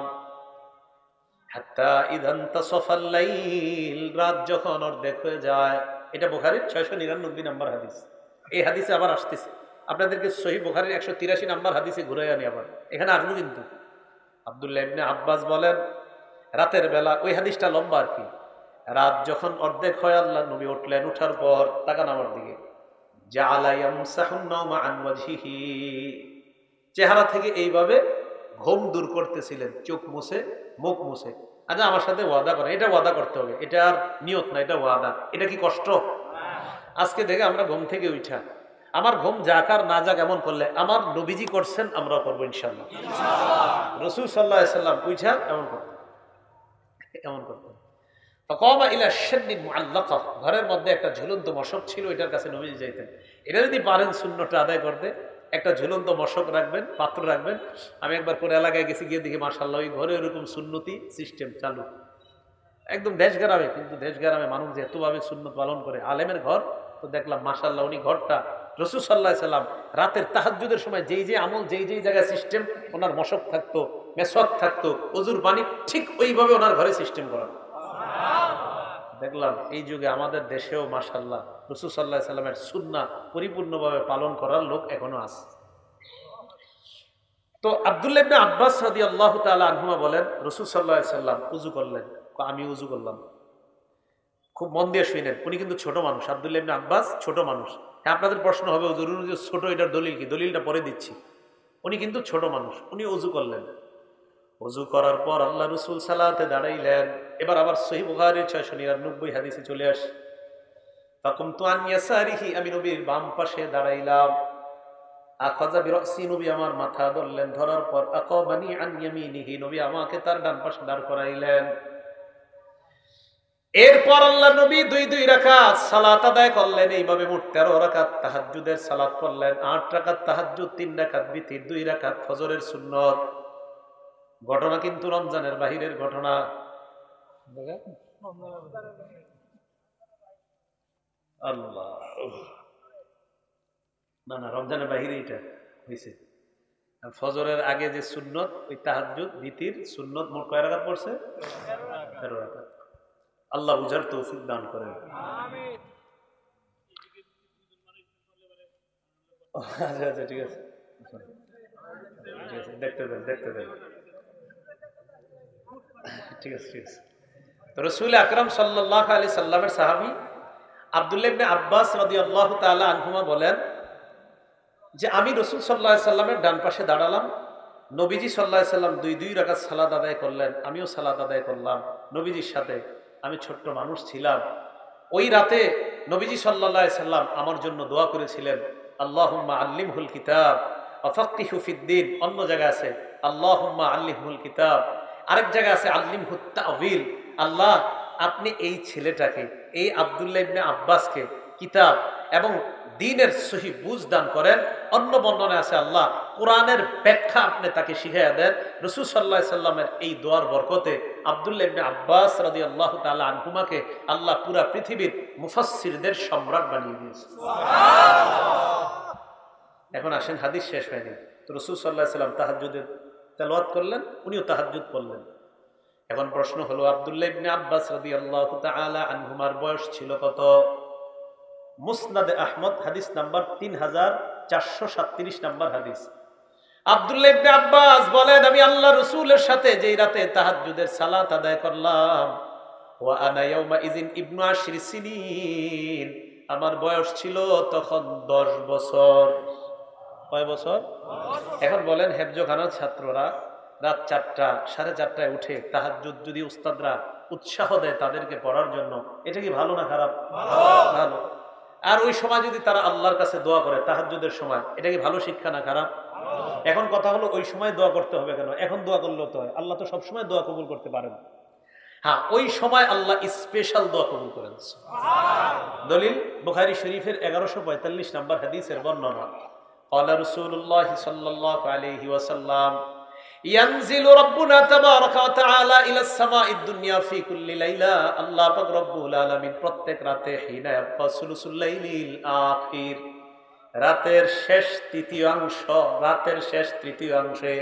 হাত্তা ইযান তাসাফাল লাইল, রাত যখন অর্ধেক হয়ে যায়। এটা বুখারীর 699 নম্বর হাদিস। এই হাদিসে আবার আসতেছে, আপনাদেরকে সহিহ বুখারীর 183 নম্বর হাদিসে ঘুরে আনি আবার, এখানে আসবো কিন্তু। আব্দুল্লাহ ইবনে আব্বাস বলেন, রাতের বেলা, ওই হাদিসটা লম্বা আর কি, রাত যখন অর্ধেক হয় আল্লাহ নবী উঠলেন, উঠার পর তাকান আমার দিকে, জাআলা ইয়ামসাহুন নাওমা আন ওয়াজহিহি, চেহারা থেকে এইভাবে ঘুম দূর করতেছিলেন, চোখ মুছে, মুখ মুছে। আচ্ছা, আমার সাথে ওয়াদা করেন, এটা ওয়াদা করতে হবে, এটা আর নিয়ত না, এটা ওয়াদা। এটা কি কষ্ট? আজকে দেখে আমরা ঘুম থেকে উঠা, আমার ঘুম যাক আর না যাক, এমন করলে আমার নবীজি করছেন, আমরা করবো ইনশাআল্লাহ। রাসূল সাল্লাল্লাহু আলাইহি সাল্লাম উঠা এমন করতেন, এমন করতেন। ঘরের মধ্যে একটা ঝুলন্ত মশক ছিল, এটার কাছে নবীজি যাইতেন। এটা যদি পারেন সুন্নতটা আদায় করতে, একটা ঝুলন্ত মশক রাখবেন, পাত্র রাখবেন। আমি একবার কোন এলাকায় গেছি, গিয়ে দেখি মাশাআল্লাহ ওই ঘরে এরকম সুন্নতি সিস্টেম চালু, একদম দেশ গ্রামে। কিন্তু দেশ গ্রামে মানুষ যে এতভাবে সুন্নত পালন করে, আলেমের ঘর তো তো দেখলাম মাশাআল্লাহ উনি ঘরটা রাসূল সাল্লাল্লাহু আলাইহি সাল্লাম রাতের তাহাজ্জুদের সময় যেই যে আমল যেই জায়গায় সিস্টেম, ওনার মশক থাকতো, মেসওয়াক থাকতো, ওযুর পানি ঠিক ওইভাবে ওনার ঘরে সিস্টেম করা। দেখলাম এই যুগে আমাদের দেশেও মাশাআল্লাহ রাসূল সাল্লাল্লাহু আলাইহি সাল্লামের সুন্নাহ পরিপূর্ণভাবে পালন করার লোক এখনো আছে। তো আব্দুল্লাহ ইবনে আব্বাস রাদিয়াল্লাহু তাআলা আনহুমা বলেন, রাসূল সাল্লাল্লাহু আলাইহি সাল্লাম ওযু করলেন, আমি ওযু করলাম। খুব মন দিয়ে শুনেন, উনি কিন্তু ছোট মানুষ, আব্দুল্লাহ ইবনে আব্বাস ছোট মানুষ। হ্যাঁ, আপনাদের প্রশ্ন হবে হুজুর উনি যে ছোট, এটার দলিল কি? দলিলটা পরে দিচ্ছি। উনি কিন্তু ছোট মানুষ, উনি ওযু করলেন। ওযু করার পর আল্লাহ রাসূল সালাতে দাঁড়াইলেন। এবার আবার সহিহ বুখারীর 699 হাদিসে চলে আসে, ফাকুমতু আন ইয়াসারিহি, আমি নবীর বাম পাশে দাঁড়াইলাম। আখাযা বিরাসি, নবী আমার মাথা ধরলেন, ধরার পর আকাবানি আন ইয়ামিনিহি, নবী আমাকে তার ডান পাশে দাঁড় করাইলেন। এরপর আল্লাহ নবী দুই রাকাত সালাত আদায় করলেন। এইভাবে মোট 13 রাকাত তাহাজ্জুদের সালাত করলেন। 8 রাকাত তাহাজ্জুদ, 3 রাকাত বিতির, 2 রাকাত ফজরের সুন্নত। ঘটনা কিন্তু রমজানের বাহিরের ঘটনা। আল্লাহ, না রমজানের বাহিরে এটা হয়েছে। ফজরের আগে যে সুন্নত, ওই তাহাজ্জুদ বিতির সুন্নত মোট কয় রাকাত পড়ছে? 13 রাকাত। আল্লাহ বুঝার তৌফিক দান করেন। আচ্ছা ঠিক আছে, দেখতে দেন ঠিক আছে। তো রাসূল আকরাম সাল্লাল্লাহু আলাইহি সাল্লামের সাহাবী আব্দুল্লাহ ইবনে আব্বাস রাদিয়াল্লাহু তাআলা আনহুমা বলেন যে আমি রাসূল সাল্লাল্লাহু আলাইহি সাল্লামের ডান পাশে দাঁড়ালাম। নবীজি সাল্লাল্লাহু আলাইহি সাল্লাম দুই রাকাত সালাত আদায় করলেন, আমিও সালাত আদায় করলাম নবীজির সাথে। আমি ছোট্ট মানুষ ছিলাম। ওই রাতে নবীজি সাল্লাল্লাহু আলাইহি সাল্লাম আমার জন্য দোয়া করেছিলেন, আল্লাহুম্মা আল্লিমহুল কিতাব ওয়া ফাক্কিহু ফিদ্দীন। অন্য জায়গায় আছে আল্লাহুম্মা আল্লিমহুল কিতাব, আরেক জায়গায় আছে আল্লিমহুত তা'ওয়িল। আল্লাহ, আপনি এই ছেলেটাকে, এই আব্দুল্লাহ ইবনে আব্বাসকে কিতাব এবং দ্বীনের সহি বুঝ দান করেন। অন্য বর্ণনায় আছে আল্লাহ কোরআনের ব্যাখ্যা আপনি তাকে শিখাইয়া দেন। রাসূল সাল্লাল্লাহু আলাইহি সাল্লামের এই দোয়ার বরকতে আব্দুল্লাহ ইবনে আব্বাস রাদিয়াল্লাহু তাআলা আনহুমাকে আল্লাহ পুরা পৃথিবীর মুফাসসিরদের সম্রাট বানিয়ে দিয়েছে। এখন আসেন, হাদিস শেষ হয়নি। তো রাসূল সাল্লাল্লাহু আলাইহি সাল্লাম তাহাজ্জুদের তেলাওয়াত করলেন, উনিও তাহাজ্জুদ পড়লেন। এখন প্রশ্ন হলো, আব্দুল্লাহ ইবনে আব্বাস রাদিয়াল্লাহু তাআলা আনহুমার বয়স ছিল কত? মুসনাদে আহমদ হাদিস নাম্বার 3437 নাম্বার হাদিস। আব্দুল্লাহ ইবনে আব্বাস বলেন, আমি আল্লাহ রাসূলের সাথে যেই রাতে তাহাজ্জুদের সালাত আদায় করলাম, ওয়া আনা ইয়াউমা ইযিন ইবনু 10 সিনিন, আমার বয়স ছিল তখন 10 বছর। কয় বছর? এখন বলেন, হেফজখানার ছাত্ররা রাত 4টা 4:30টায় উঠে তাহাজ্জুদ যদি উস্তাদরা উৎসাহ দেয় তাদেরকে পড়ার জন্য, এটা কি ভালো না খারাপ? ভালো। আর ওই সময় যদি তারা আল্লাহর কাছে দোয়া করে তাহাজ্জুদের সময়, এটা কি ভালো শিক্ষা না খারাপ? এখন কথা হলো, ওই সময় দোয়া করতে হবে কেন? এখন দোয়া করলেও তো হয়, আল্লাহ তো সবসময় দোয়া কবুল করতে পারেন। হ্যাঁ, ওই সময় আল্লাহ স্পেশাল দোয়া কবুল করেন। দলিল বুখারী শরীফের 1145 নাম্বার হাদিসের বর্ণনা। قال رسول الله صلى الله عليه وسلم ينزل ربنا تبارك وتعالى الى السماء الدنيا في كل ليله, আল্লাহ পাক রব্বুল আলামিন প্রত্যেক রাতে হিনা ইয়াবকা সুলুসুল লাইলিল আখির, রাতের শেষ তৃতীয়াংশে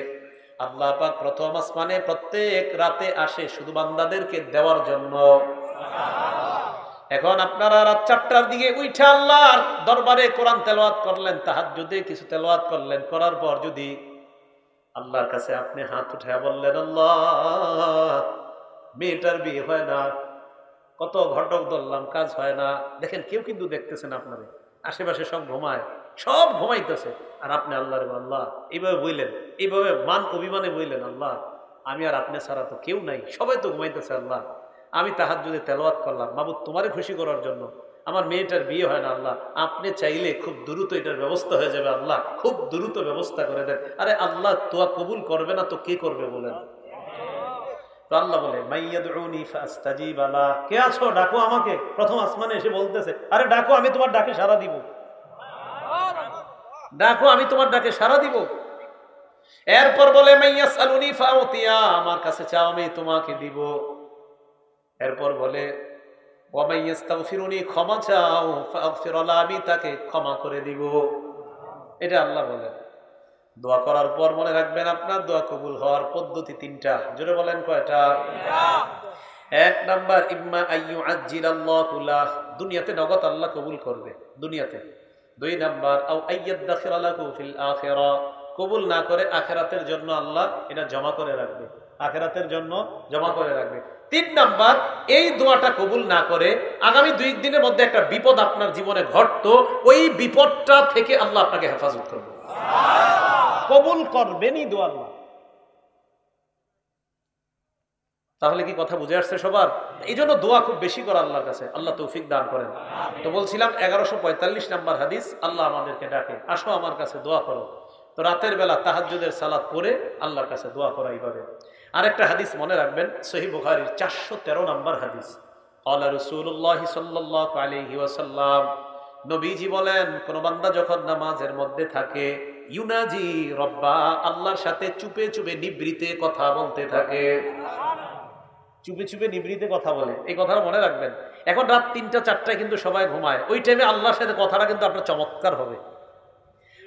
আল্লাহ পাক প্রথম আসমানে প্রত্যেক রাতে আসে শুধু বান্দাদেরকে দেওয়ার জন্য। এখন আপনারা রাত 4টার দিকে উঠে আল্লাহর দরবারে কোরআন তেলাওয়াত করলেন, তাহাজ্জুদে কিছু তেলাওয়াত করলেন, করার পর যদি আল্লাহর কাছে আপনি হাত উঠায় বললেন, আল্লাহ মেয়েটার বিয়ে হয় না, কত ঘটক ধরলাম, কাজ হয় না। দেখেন কেউ কিন্তু দেখতেছেন আপনারে, আশেপাশে সব ঘুমাইতেছে, আর আপনি আল্লাহরে আল্লাহ এইভাবে বললেন, এইভাবে মান অভিমানে বললেন, আল্লাহ আমি আর আপনি ছাড়া তো কেউ নাই, সবাই তো ঘুমাইতেছে, আল্লাহ আমি তাহাজ্জুদে তেলাওয়াত করলাম মাবুদ তোমারে খুশি করার জন্য, আমার মেয়েটার বিয়ে হয় না, আল্লাহ আপনি চাইলে খুব দ্রুত এটার ব্যবস্থা হয়ে যাবে, আল্লাহ খুব দ্রুত ব্যবস্থা করে দেন। আরে আল্লাহ দোয়া কবুল করবে না তো কে করবে বলেন? তো আল্লাহ বলে, মাইয়াদউনি ফাস্তাজিব লা, কে আছো ডাকো আমাকে। প্রথম আসমানে এসে বলতেছে, আরে ডাকো আমি তোমার ডাকে সাড়া দিব, ডাকো আমি তোমার ডাকে সাড়া দিব। এরপর বলে, মাইয়াসআলুনি ফাউতিয়া, আমার কাছে চাও আমি তোমাকে দিব। এরপর বলে, ওয়া মান ইস্তাগফিরুনি, ক্ষমা চাও, ফাগফির লাহু, আমি তাকে ক্ষমা করে দিব। এটা আল্লাহ বলেন। দোয়া করার পর মনে রাখবেন আপনার দোয়া কবুল হওয়ার পদ্ধতি তিনটা। জোরে বলেন কয়টা? এক নাম্বার, ইম্মা আইয়ু আজ্জিলাল্লাহু লাহ, দুনিয়াতে নগদ আল্লাহ কবুল করবে দুনিয়াতে। দুই নাম্বার, আও আইয়াদখিরা লাহু ফিল আখিরা, কবুল না করে আখিরাতের জন্য আল্লাহ এটা জমা করে রাখবে, আখিরাতের জন্য জমা করে রাখবে। তিন নাম্বার, এই দোয়াটা কবুল না করে আগামী 2 দিনের মধ্যে একটা বিপদ আপনার জীবনে ঘটতো, ওই বিপদটা থেকে আল্লাহ আপনাকে হেফাজত করবে, কবুল করবেনই দোয়া আল্লাহ। তাহলে কি কথা বুঝে আসছে সবার? এই জন্য দোয়া খুব বেশি করা আল্লাহর কাছে, আল্লাহ তৌফিক দান করেন। তো বলছিলাম 1145 নাম্বার হাদিস, আল্লাহ আমাদেরকে ডাকে, আসো আমার কাছে দোয়া করো। তো রাতের বেলা তাহাজ্জুদের সালাত পড়ে আল্লাহর কাছে দোয়া করা এইভাবে। আরেকটা হাদিস মনে রাখবেন, সহিহ বুখারীর 413 নাম্বার হাদিস। ক্বালা রাসূলুল্লাহ সাল্লাল্লাহু আলাইহি ওয়াসাল্লাম, নবীজি বলেন, কোন বান্দা যখন নামাজের মধ্যে থাকে, ইউনাজি রব্বা, আল্লাহর সাথে চুপে চুপে নিভৃতে কথা বলতে থাকে, চুপে চুপে নিভৃতে কথা বলে। এই কথাটা মনে রাখবেন। এখন রাত 3টা 4টায় কিন্তু সবাই ঘুমায়, ওই টাইমে আল্লাহর সাথে কথাটা কিন্তু আপনার চমৎকার হবে।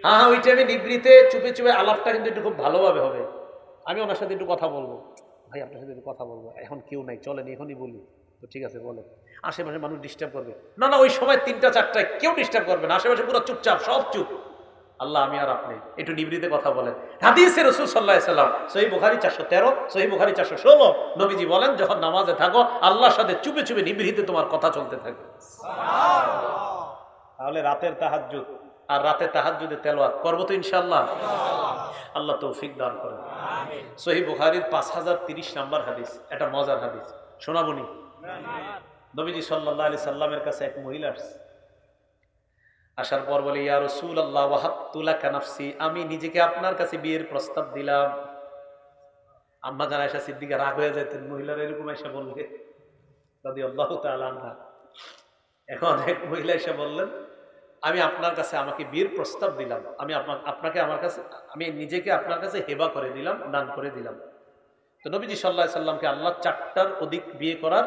হ্যাঁ, ওই টাইমে নিভৃতে চুপে চুপে আলাপটা কিন্তু একটু খুব ভালোভাবে হবে। আমি ওনার সাথে একটু কথা বলবো, ভাই আপনার সাথে একটু কথা বলবো, এখন কেউ নাই, চলেন এখনই বলি। তো ঠিক আছে বলেন। আশেপাশে মানুষ ডিস্টার্ব করবে না, না ওই সময় 3টা 4টায় কেউ ডিস্টার্ব করবে না, আশেপাশে পুরো চুপচাপ, সব চুপ, আল্লাহ আমি আর আপনি একটু নিভৃতে কথা বলেন। হাদিসে রাসূল সাল্লাল্লাহু আলাইহি সাল্লাম, সহিহ বুখারী 413, সহিহ বুখারী 416, নবীজি বলেন, যখন নামাজে থাকো আল্লাহর সাথে চুপে চুপে নিভৃতে তোমার কথা চলতে থাকে। সুবহানাল্লাহ। তাহলে রাতের তাহাজ্জুদ আর রাতে তাহাজ্জুদে তেলাওয়াত করব তো ইনশাআল্লাহ। আল্লাহ তৌফিক দান করেন। আমিন। সহিহ বুখারীর 5030 নাম্বার হাদিস, এটা মজার হাদিস, শোনাবনি। নবীজি সাল্লাল্লাহু আলাইহি সাল্লামের কাছে এক মহিলা আসছে, আসার পর বলে, ইয়া রাসূলুল্লাহ ওয়াহাবতু লাকা নাফসি, আমি নিজেকে আপনার কাছে বিয়ের প্রস্তাব দিলাম। আম্মা জান আয়েশা সিদ্দিকা রাগ হয়ে যেতেন, মহিলারা এরকম এসে বললে, রাদিয়াল্লাহু তাআলা আনহা। এখন এক মহিলা এসে বললেন, আমি আপনার কাছে আমাকে বিয়ের প্রস্তাব দিলাম, আমি আপনাকে আমার কাছে, আমি নিজেকে আপনার কাছে হেবা করে দিলাম, দান করে দিলাম। তো নবীজি সাল্লাল্লাহু আলাইহি সাল্লামকে আল্লাহ 4টার অধিক বিয়ে করার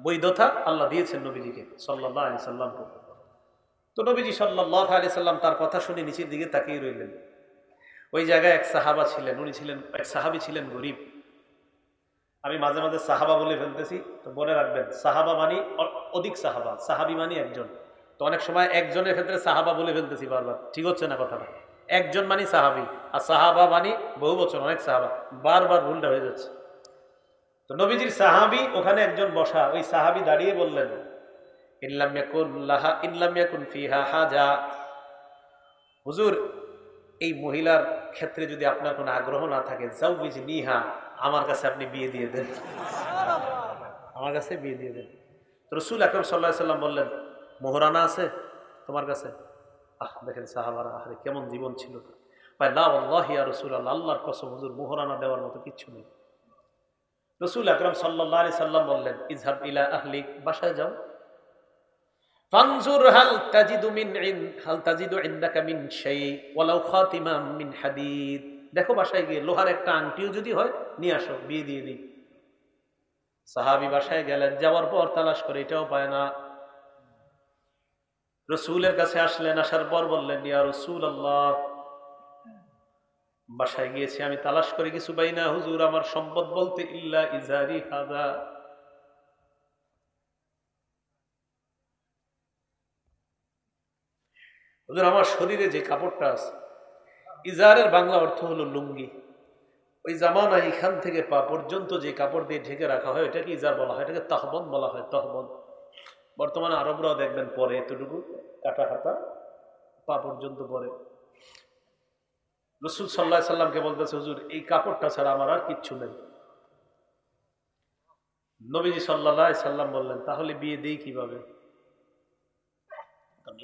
বৈধতা আল্লাহ দিয়েছেন নবীজিকে সাল্লাল্লাহু আলাইহি সাল্লাম। তো নবীজি সাল্লাল্লাহু আলাইহি সাল্লাম তার কথা শুনে নিচের দিকে তাকিয়ে রইলেন। ওই জায়গায় এক সাহাবা ছিলেন, উনি ছিলেন, এক সাহাবী ছিলেন গরিব। আমি মাঝে মাঝে সাহাবা বলে ফেলতেছি, তো মনে রাখবেন, সাহাবা মানি অধিক সাহাবা, সাহাবী মানি একজন। তো অনেক সময় একজনের ক্ষেত্রে সাহাবা বলে ফেলতেছি বারবার, ঠিক হচ্ছে না কথাটা। একজন মানি সাহাবী, আর সাহাবা মানি বহু বছর, অনেক সাহাবা, বারবার ভুলটা হয়ে যাচ্ছে। তো নবীজির সাহাবী ওখানে একজন বসা, ওই সাহাবী দাঁড়িয়ে বললেন, হুজুর, এই মহিলার ক্ষেত্রে যদি আপনার কোনো আগ্রহ না থাকে, জাউবিজনিহা, আমার কাছে আপনি বিয়ে দিয়ে দেন, আমার কাছে বিয়ে দিয়ে দেন। রাসূল আকরাম সাল্লাল্লাহু আলাইহি সাল্লাম বললেন, মোহরানা আছে তোমার কাছে? দেখেন সাহাবারা, আরে কেমন জীবন ছিল। ভাই, লা ওয়াল্লাহি ইয়া রাসূলুল্লাহ, আল্লাহর কসম হুজুর, মোহরানা দেওয়ার মতো কিচ্ছু নেই। রাসূল আকরাম সাল্লাল্লাহু আলাইহি সাল্লাম বললেন, ইযহাব ইলা আহলিক, বাসায় যাও, ফানজুর হাল তাজিদু ইনদাকা মিন শাই ওয়ালাউ খাতিমান মিন হাদিদ, দেখো বাসায় গিয়ে লোহার একটা আংটিও যদি হয় নিয়ে আসো, বিয়ে দিয়ে দিই। সাহাবী বাসায় গেলেন, যাওয়ার পর তালাশ করে এটাও পায় না। রাসূলের কাছে আসলেন, আসার পর বললেন, ইয়া রাসূলুল্লাহ, বাসায় গিয়েছি, আমি তালাশ করে কিছু পাই না হুজুর, আমার সম্পদ বলতে ইল্লা ইজারি হাদা, হুজুর আমার শরীরে যে কাপড়টা আছে, ইজারের বাংলা অর্থ হলো লুঙ্গি। ওই জামানা এখান থেকে পা পর্যন্ত যে কাপড় দিয়ে ঢেকে রাখা হয় এটাকে ইজার বলা হয়, এটাকে তাহবন বলা হয়, তহবন। বর্তমানে আরবরাও দেখবেন পরে এতটুকু কাটা হাতা পা পর্যন্ত পরে। রাসূল সাল্লাল্লাহু আলাইহি সাল্লামকে বলতেছে, হুজুর এই কাপড়টা ছাড়া আমার আর কিচ্ছু নেই। নবীজি সাল্লাল্লাহু আলাইহি সাল্লাম বললেন, তাহলে বিয়ে দেই কিভাবে?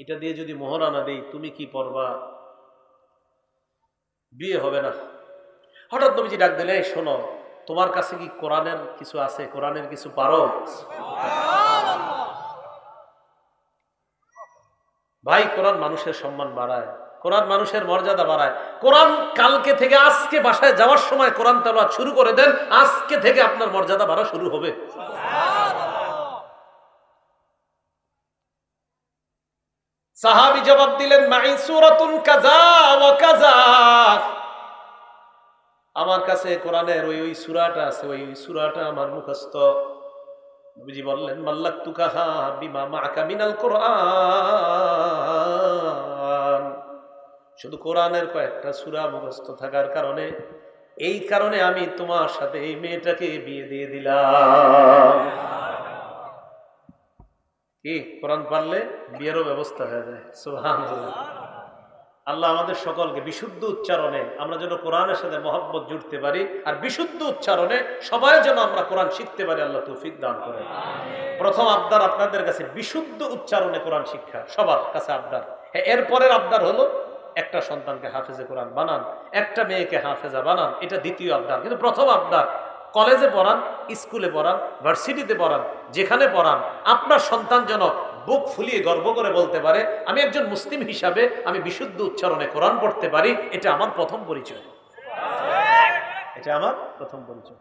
এটা দিয়ে যদি মোহরানা দেই, তুমি কি পরবা? বিয়ে হবে না। হঠাৎ নবীজি ডাক দিলে, শোনো, তোমার কাছে কি কোরআনের কিছু আছে? কোরআনের কিছু পারো? ভাই, কোরআন মানুষের সম্মান বাড়ায়, কোরআন মানুষের মর্যাদা বাড়ায়। কোরআন কালকে থেকে আজকে বাসায় যাওয়ার সময় কোরআন তেলাওয়াত শুরু করে দেন, আজকে থেকে আপনার মর্যাদা বাড়া শুরু হবে। সাহাবী জবাব দিলেন, মাই সূরাতুন কাযা ওয়া কাযা, আমার কাছে কোরআনের ওই সূরাটা আছে, ওই সূরাটা আমার মুখস্থ। নবীজি বললেন, মাল্লাকতুকাহা বিমা মাআকা মিনাল কুরআন, শুধু কোরআনের কয়েকটা সূরা মুখস্থ থাকার কারণে, এই কারণে আমি তোমার সাথে এই মেয়েটাকে বিয়ে দিয়ে দিলাম। কি কোরআন পারলে বিয়েরও ব্যবস্থা হয়ে যায়। সুবহানাল্লাহ। আল্লাহ আমাদের সকলকে বিশুদ্ধ উচ্চারণে আমরা যেন কোরআনের সাথে মহব্বত জুড়তে পারি, আর বিশুদ্ধ উচ্চারণে সবাই যেন আমরা কোরআন শিখতে পারি, আল্লাহ তৌফিক দান করেন। প্রথম আবদার আপনাদের কাছে বিশুদ্ধ উচ্চারণে কোরআন শিক্ষা, সবার কাছে আবদার। এরপরের আবদার হলো একটা সন্তানকে হাফেজে কোরআন বানান, একটা মেয়েকে হাফেজা বানান, এটা দ্বিতীয় আবদার। কিন্তু প্রথম আবদার, কলেজে পড়ান, স্কুলে পড়ান, ভার্সিটিতে পড়ান, যেখানে পড়ান, আপনার সন্তান যেন বুক ফুলিয়ে গর্ব করে বলতে পারে, আমি একজন মুসলিম হিসাবে আমি বিশুদ্ধ উচ্চারণে কোরআন পড়তে পারি, এটা আমার প্রথম পরিচয়, এটা আমার প্রথম পরিচয়।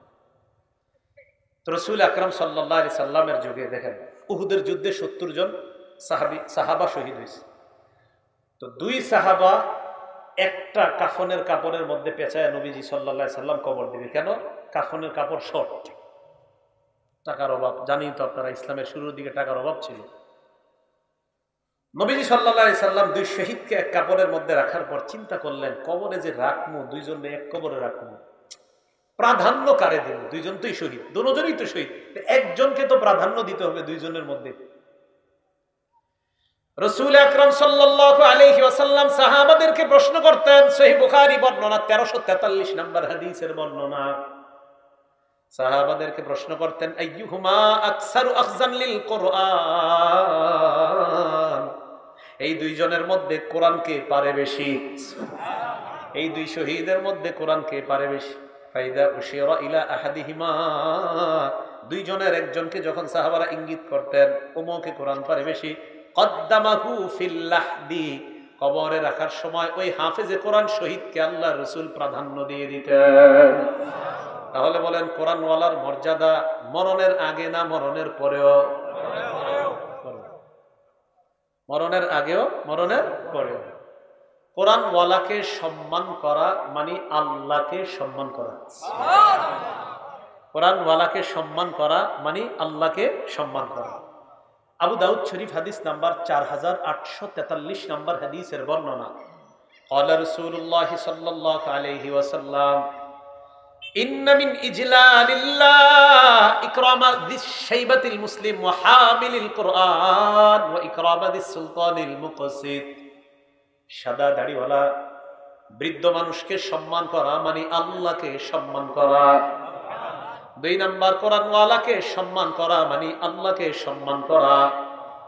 তো রাসূল আকরাম সাল্লাল্লাহু আলাইহি সাল্লামের যুগে দেখেন, উহুদের যুদ্ধে 70 জন সাহাবা শহীদ হয়েছে। তো 2 সাহাবা একটা কাফনের কাপড়ের মধ্যে পেঁচায় নবীজি সাল্লাল্লাহু আলাইহি সাল্লাম কবর দিবে। কেন? কাফনের কাপড় শর্ট, টাকার অভাব, জানি তো আপনারা, ইসলামের শুরুর দিকে টাকার অভাব ছিল। নবীজি সাল্লাল্লাহু আলাইহি সাল্লাম 2 শহীদকে এক কাপড়ের মধ্যে রাখার পর চিন্তা করলেন, কবরে যে রাখবো, 2 জনকে এক কবরে রাখবো, প্রাধান্য কারে দেব? 2 জন তোই শহীদ, দুজনেই তো শহীদ, একজনকে তো প্রাধান্য দিতে হবে 2 জনের মধ্যে। রাসূল আকরাম সাল্লাল্লাহু আলাইহি ওয়াসাল্লাম সাহাবাদেরকে প্রশ্ন করতেন। সহিহ বুখারী বর্ণনা, 1343 নম্বর হাদিসের বর্ণনা। সাহাবাদেরকে প্রশ্ন করতেন, আইয়ুহুমা আকসারু আখযান লিল কুরআন, এই 2 জনের মধ্যে কোরআন কে পারে বেশি? এই 2 শহীদের মধ্যে কোরআন কে পারে বেশি? ফাইদা উশিরা ইলা আহাদিহিমা, 2 জনের একজনকে যখন সাহাবারা ইঙ্গিত করতেন ওমকে কোরআন পারে বেশি, কদ্দামাহু ফিল লাহদি, কবরে রাখার সময় ওই হাফেজে কোরআন শহীদকে আল্লাহ রাসূল প্রাধান্য দিয়ে দিতেন। তাহলে বলেন, কোরআনওয়ালার মর্যাদা মরণের আগে না মরণের পরেও? মরণের আগেও, মরণের পরেও। কোরআনওয়ালাকে সম্মান করা মানে আল্লাহকে সম্মান করা। কোরআনওয়ালাকে সম্মান করা মানে আল্লাহকে সম্মান করা। আবু দাউদ শরীফ হাদিস নাম্বার 4843 নম্বর হাদিসের বর্ণনা। ক্বালা রাসূলুল্লাহ সাল্লাল্লাহু আলাইহি ওয়াসাল্লাম, ইন্না মিন ইজলালিল্লাহ ইকরামা যিশ শাইবাতিল মুসলিম ওয়া হামিলিল কুরআন ওয়া ইকরামা যিস সুলতানিল মুকসিত। সাদা দাড়িওয়ালা বৃদ্ধ মানুষকে সম্মান করা মানে আল্লাহকে সম্মান করা। 2 নম্বর, কোরআনওয়ালাকে সম্মান করা মানে আল্লাহকে সম্মান করা।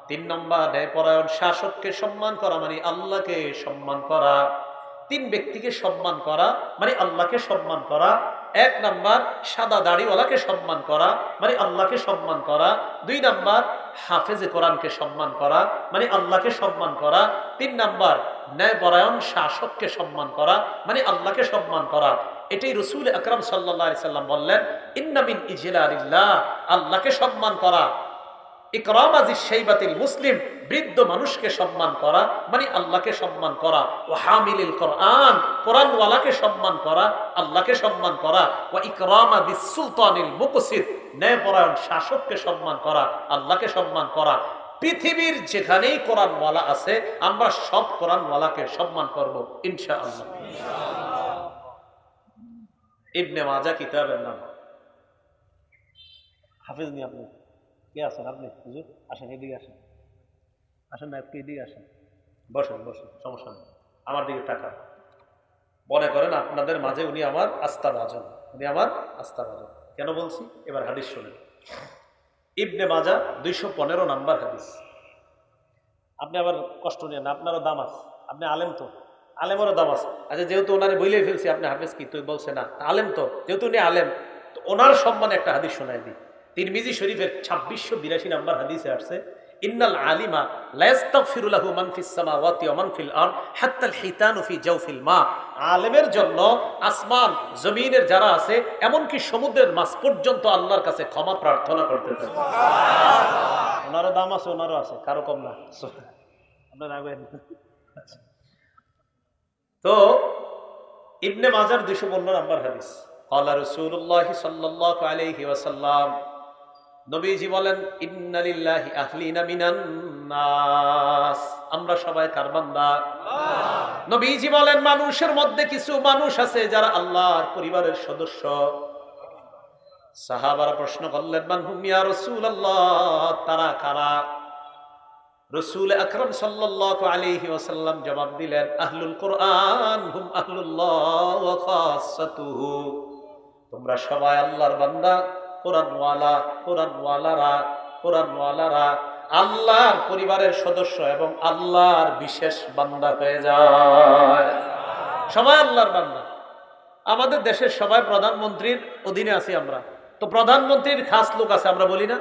3 নম্বর, ন্যায়পরায়ণ শাসককে সম্মান করা মানে আল্লাহকে সম্মান করা। 3 ব্যক্তিকে সম্মান করা মানে আল্লাহকে সম্মান করা। 1 নম্বর, সাদা দাড়িওয়ালাকে সম্মান করা মানে আল্লাহকে সম্মান করা। 2 নম্বর, হাফেজে কোরআনকে সম্মান করা মানে আল্লাহকে সম্মান করা। 3 নম্বর, ন্যায়পরায়ণ শাসককে সম্মান করা মানে আল্লাহকে সম্মান করা। এটাই রাসূল আকরাম সাল্লাল্লাহু আলাইহি সাল্লাম বললেন, ইন্না মিন ইজলালিল্লাহ, আল্লাহকে সম্মান করা, ইকরামা যিশ শাইবাতিল মুসলিম, বৃদ্ধ মানুষকে সম্মান করা মানে আল্লাহকে সম্মান করা, ওয়া হামিলিল কুরআন, কোরআনওয়ালাকে সম্মান করা আল্লাহকে সম্মান করা, ওয়া ইকরামা যিস সুলতানিল মুকসিত, ন্যায়পরায়ণ শাসককে সম্মান করা আল্লাহকে সম্মান করা। পৃথিবীর যেখানেই কোরআনওয়ালা আছে আমরা সব কোরআনওয়ালাকে সম্মান করব ইনশাআল্লাহ। ইবনে মাজাহ কিতাবের নাম। হাফেজ নি আপনি? কে আছেন আপনি? হুজুর আসেন, এদিকে আসেন, আসেন না, একটু এদিকে আসেন, বসেন বসেন, সমস্যা নেই, আমার দিকে তাকান। মনে করেন আপনাদের মাঝে উনি আমার আস্থাভাজন, উনি আমার আস্থাভাজন। কেন বলছি? এবার হাদিস শুনেন। ইবনে মাজাহ 215 নম্বর হাদিস। আপনি আবার কষ্ট নেন, আপনারও দাম আছে, আপনি আলেম তো, আলেমেরও দাম আছে। আচ্ছা, যেহেতু ওনারে বইলেই ফেলছি আপনি হাফেজ কি তুই বলছে না, আলেম তো, যেহেতু উনি আলেম তো ওনার সম্মানে একটা হাদিস শোনাই দিই। তিরমিজি শরীফের 2682 নম্বর হাদিসে আসছে, ইন্নাল আলিমা লা ইস্তাগফিরু লাহু মান ফিস সামাওয়াতি ওয়া মান ফিল আরদ হাত্তা আল হিতানু ফি জাওফিল মা। আলেমের জন্য আসমান জমিনের যারা আছে এমনকি সমুদ্রের মাছ পর্যন্ত আল্লাহর কাছে ক্ষমা প্রার্থনা করতে থাকে। সুবহানাল্লাহ। ওনারও দাম আছে, ওনারও আছে, কারো কম না। তো ইবনে মাজার 215 নম্বর হাদিস, ক্বালা রাসূলুল্লাহ সাল্লাল্লাহু আলাইহি ওয়াসাল্লাম, নবীজি বলেন, ইন্না লিল্লাহি আহলিনা মিনান নাস, আমরা সবাই কার বান্দা? নবীজি বলেন, মানুষের মধ্যে কিছু মানুষ আছে যারা আল্লাহর পরিবারের সদস্য। সাহাবারা প্রশ্ন করলেন, মান হুম ইয়া রাসূলুল্লাহ, তারা কারা? রাসূল আকরাম সাল্লাল্লাহু আলাইহি ওয়াসাল্লাম জবাব দিলেন, আহলুল কোরআন হুম আহলুল্লাহ ওয়া খাসাতুহু, তোমরা সবাই আল্লাহর বান্দা, কোরআনওয়ালা, কোরআনওয়ালারা আল্লাহর পরিবারের সদস্য এবং আল্লাহর বিশেষ বান্দা হয়ে যায়। সবাই আল্লাহর বান্দা। আমাদের দেশের সবাই প্রধানমন্ত্রীর অধীনে আছি আমরা, তো প্রধানমন্ত্রীর খাস লোক আছে, আমরা বলি না?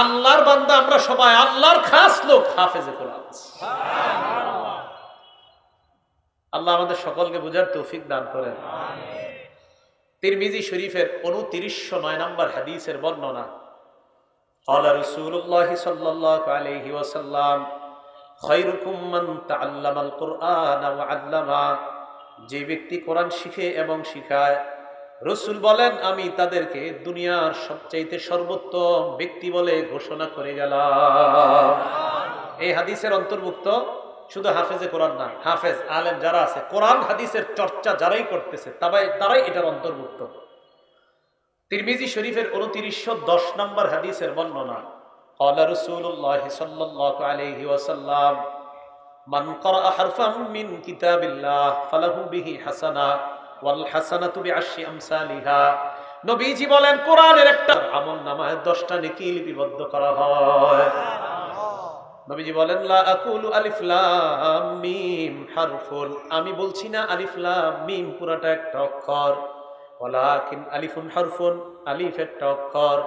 আল্লাহর বান্দা আমরা সবাই আল্লাহর খাস লোক, হাফেজে কোরআন। আল্লাহ আমাদের সকলকে বুঝার তৌফিক দান করেন। তিরমিজি শরীফের 2909 নম্বর হাদিসের বর্ণনা, ক্বালা রাসূলুল্লাহ সাল্লাল্লাহু আলাইহি ওয়াসাল্লাম, খায়রুকুম মান তাআল্লামাল কুরআনা ওয়া আল্লামা, যে ব্যক্তি কোরআন শিখে এবং শিখায়, রাসূল বলেন আমি তাদেরকে দুনিয়ার সবচাইতে সর্বোত্তম ব্যক্তি বলে ঘোষণা করে গেলাম। এই হাদিসের অন্তর্ভুক্ত শুধু হাফেজে কোরআন না, হাফেজ আলেম যারা আছে, কোরআন হাদিসের চর্চা যারাই করতেছে তারাই এটার অন্তর্ভুক্ত। তিরমিজি শরীফের 2910 নম্বর হাদিসের বর্ণনা, ক্বালা রাসূলুল্লাহ সাল্লাল্লাহু আলাইহি ওয়াসাল্লাম, মান ক্বারা হারফাম মিন কিতাবিল্লাহ ফালাহু বিহি হাসানা ওয়াল হাসানাতু বিআশরি আমসালিহা। নবীজি বলেন, কোরআনের একটা আমলনামায় 10টা নেকি লিপিবদ্ধ করা হয়। নবীজি বলেন, লা আকুলু আলিফ লাম মিম হারফুন, আমি বলছি না আলিফ লাম মিম পুরাটা একটা অক্ষর, ওয়ালাকিন আলিফুন হারফুন, আলিফ একটা অক্ষর,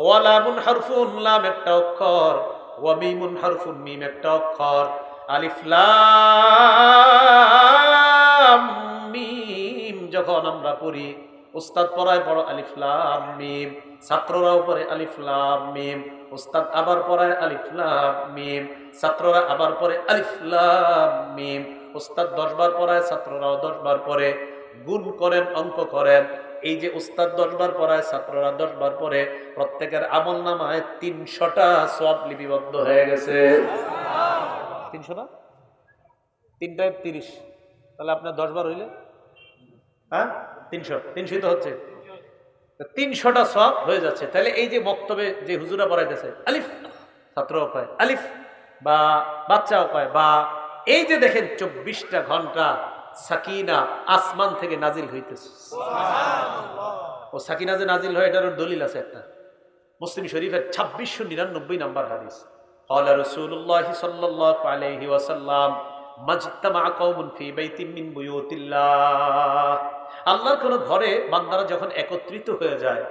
ওয়া লামুন হারফুন, লাম একটা অক্ষর, ওয়া মিমুন হারফুন, মিম একটা অক্ষর। আলিফ লাম মিম যখন আমরা পড়ি, উস্তাদ পড়ায় পড়ো আলিফ লাম মিম, ছাত্ররাও পড়ে আলিফ লাম মিম, উস্তাদ আবার পড়ায় আলিফ লাম মিম, ছাত্ররা আবার পড়ে আলিফ লাম মিম, উস্তাদ 10 বার পড়ায়, ছাত্ররাও 10 বার পড়ে। গুণ করেন, অঙ্ক করেন, এই যে উস্তাদ 10 বার পড়ায়, ছাত্ররা 10 বার পড়ে, প্রত্যেকের আমলনামায় 300টা সওয়াব লিপিবদ্ধ হয়ে গেছে। 300 না, 3টায় 30, তাহলে আপনার 10 বার হইলে 300 তো হচ্ছে, 300টা সওয়াব হয়ে যাচ্ছে। তাহলে এই যে বক্তব্যে যে হুজুরা পড়াইতেছে আলিফ, ছাত্রও কয় আলিফ, বা বাচ্চাও কয় বা, এই যে দেখেন 24টা ঘন্টা সাকিনা আসমান থেকে নাজিল হইতেছে। ও সাকিনা যে নাজিল হয় এটার দলিল আছে একটা, মুসলিম শরীফের 2699 নম্বর হাদিস, ক্বালা রাসূলুল্লাহ সাল্লাল্লাহু আলাইহি ওয়াসাল্লাম, মাজতামা কওমুন ফি বাইতিন মিন বুয়ুতিল্লাহ, আল্লাহর কোন ঘরে বান্দারা যখন একত্রিত হয়ে যায়,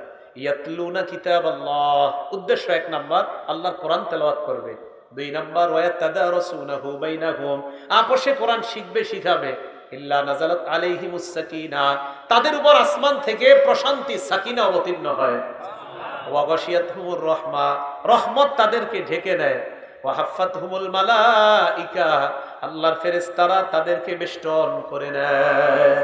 ইয়াতলুনা কিতাবাল্লাহ, উদ্দেশ্য 1 নাম্বার আল্লাহর কোরআন তেলাওয়াত করবে, 2 নাম্বার ওয়ায়াতাদারাসুনাহু বাইনাহুম, আপসে কোরআন শিখবে শিখাবে, ইল্লা নাযালাত আলাইহিমুস সাকিনা, তাদের উপর আসমান থেকে প্রশান্তি সাকিনা অবতীর্ণ হয়, ওয়া গাশিয়াতহুমুর রাহমা, রহমত তাদেরকে ঢেকে নেয়, ওয়া হাফাতহুমুল মালাইকা, আল্লাহর ফেরেশতারা তাদেরকে বেষ্টন করে নেয়।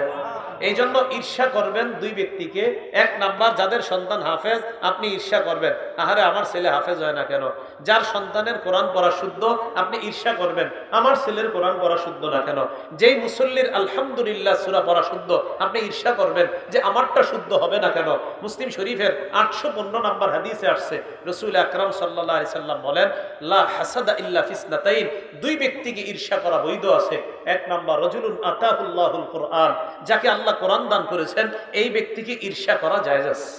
এই জন্য ঈর্ষা করবেন 2 ব্যক্তিকে। 1 নাম্বার, যাদের সন্তান হাফেজ, আপনি ঈর্ষা করবেন, আহারে আমার ছেলে হাফেজ হয় না কেন। যার সন্তানের কোরআন পড়া শুদ্ধ, আপনি ঈর্ষা করবেন, আমার ছেলের কোরআন পড়া শুদ্ধ না কেন। যেই মুসল্লির আলহামদুলিল্লাহ সূরা পড়া শুদ্ধ, আপনি ঈর্ষা করবেন যে আমারটা শুদ্ধ হবে না কেন। মুসলিম শরীফের 815 নম্বর হাদিসে আসছে, রাসূল আকরাম সাল্লাল্লাহু আলাইহি সাল্লাম বলেন, লা হাসাদা ইল্লা ফিসনাতাইন, 2 ব্যক্তিকে ঈর্ষা করা বৈধ আছে। 1 নাম্বার, রাজুলুন আতাহুল্লাহুল কোরআন, যাকে আল্লাহ কোরআন দান করেছেন, এই ব্যক্তিকে ঈর্ষা করা জায়েজ আছে।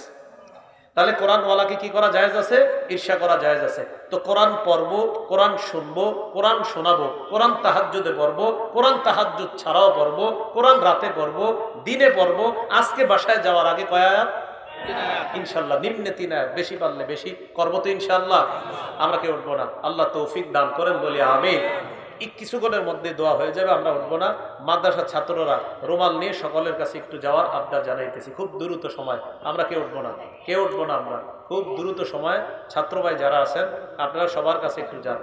তাহলে কোরআনওয়ালাকে কি করা জায়েজ আছে? ঈর্ষা করা জায়েজ আছে। তো কোরআন পড়বো, কোরআন শুনবো, কোরআন শোনাবো, কোরআন তাহাজ্জুদে পড়বো, কোরআন তাহাজ্জুদ ছাড়াও পড়বো, কোরআন রাতে পড়বো, দিনে পড়বো। আজকে বাসায় যাওয়ার আগে কয় আয়াত? ইনশাআল্লাহ, নিম্নে 3 আয়াত, বেশি পারলে বেশি করবো তো ইনশাআল্লাহ। আমরা কেউ উঠবো না, আল্লাহ তৌফিক দান করেন, বলি আমিন। কিছুক্ষণের মধ্যে দোয়া হয়ে যাবে, আমরা উঠবো না। মাদ্রাসার ছাত্ররা রুমাল নিয়ে সকলের কাছে একটু যাওয়ার আবদার জানাইতেছি, খুব দ্রুত সময়, আমরা কেউ উঠবো না, কেউ উঠবো না, আমরা খুব দ্রুত সময়। ছাত্র ভাই যারা আছেন আপনারা সবার কাছে একটু যান।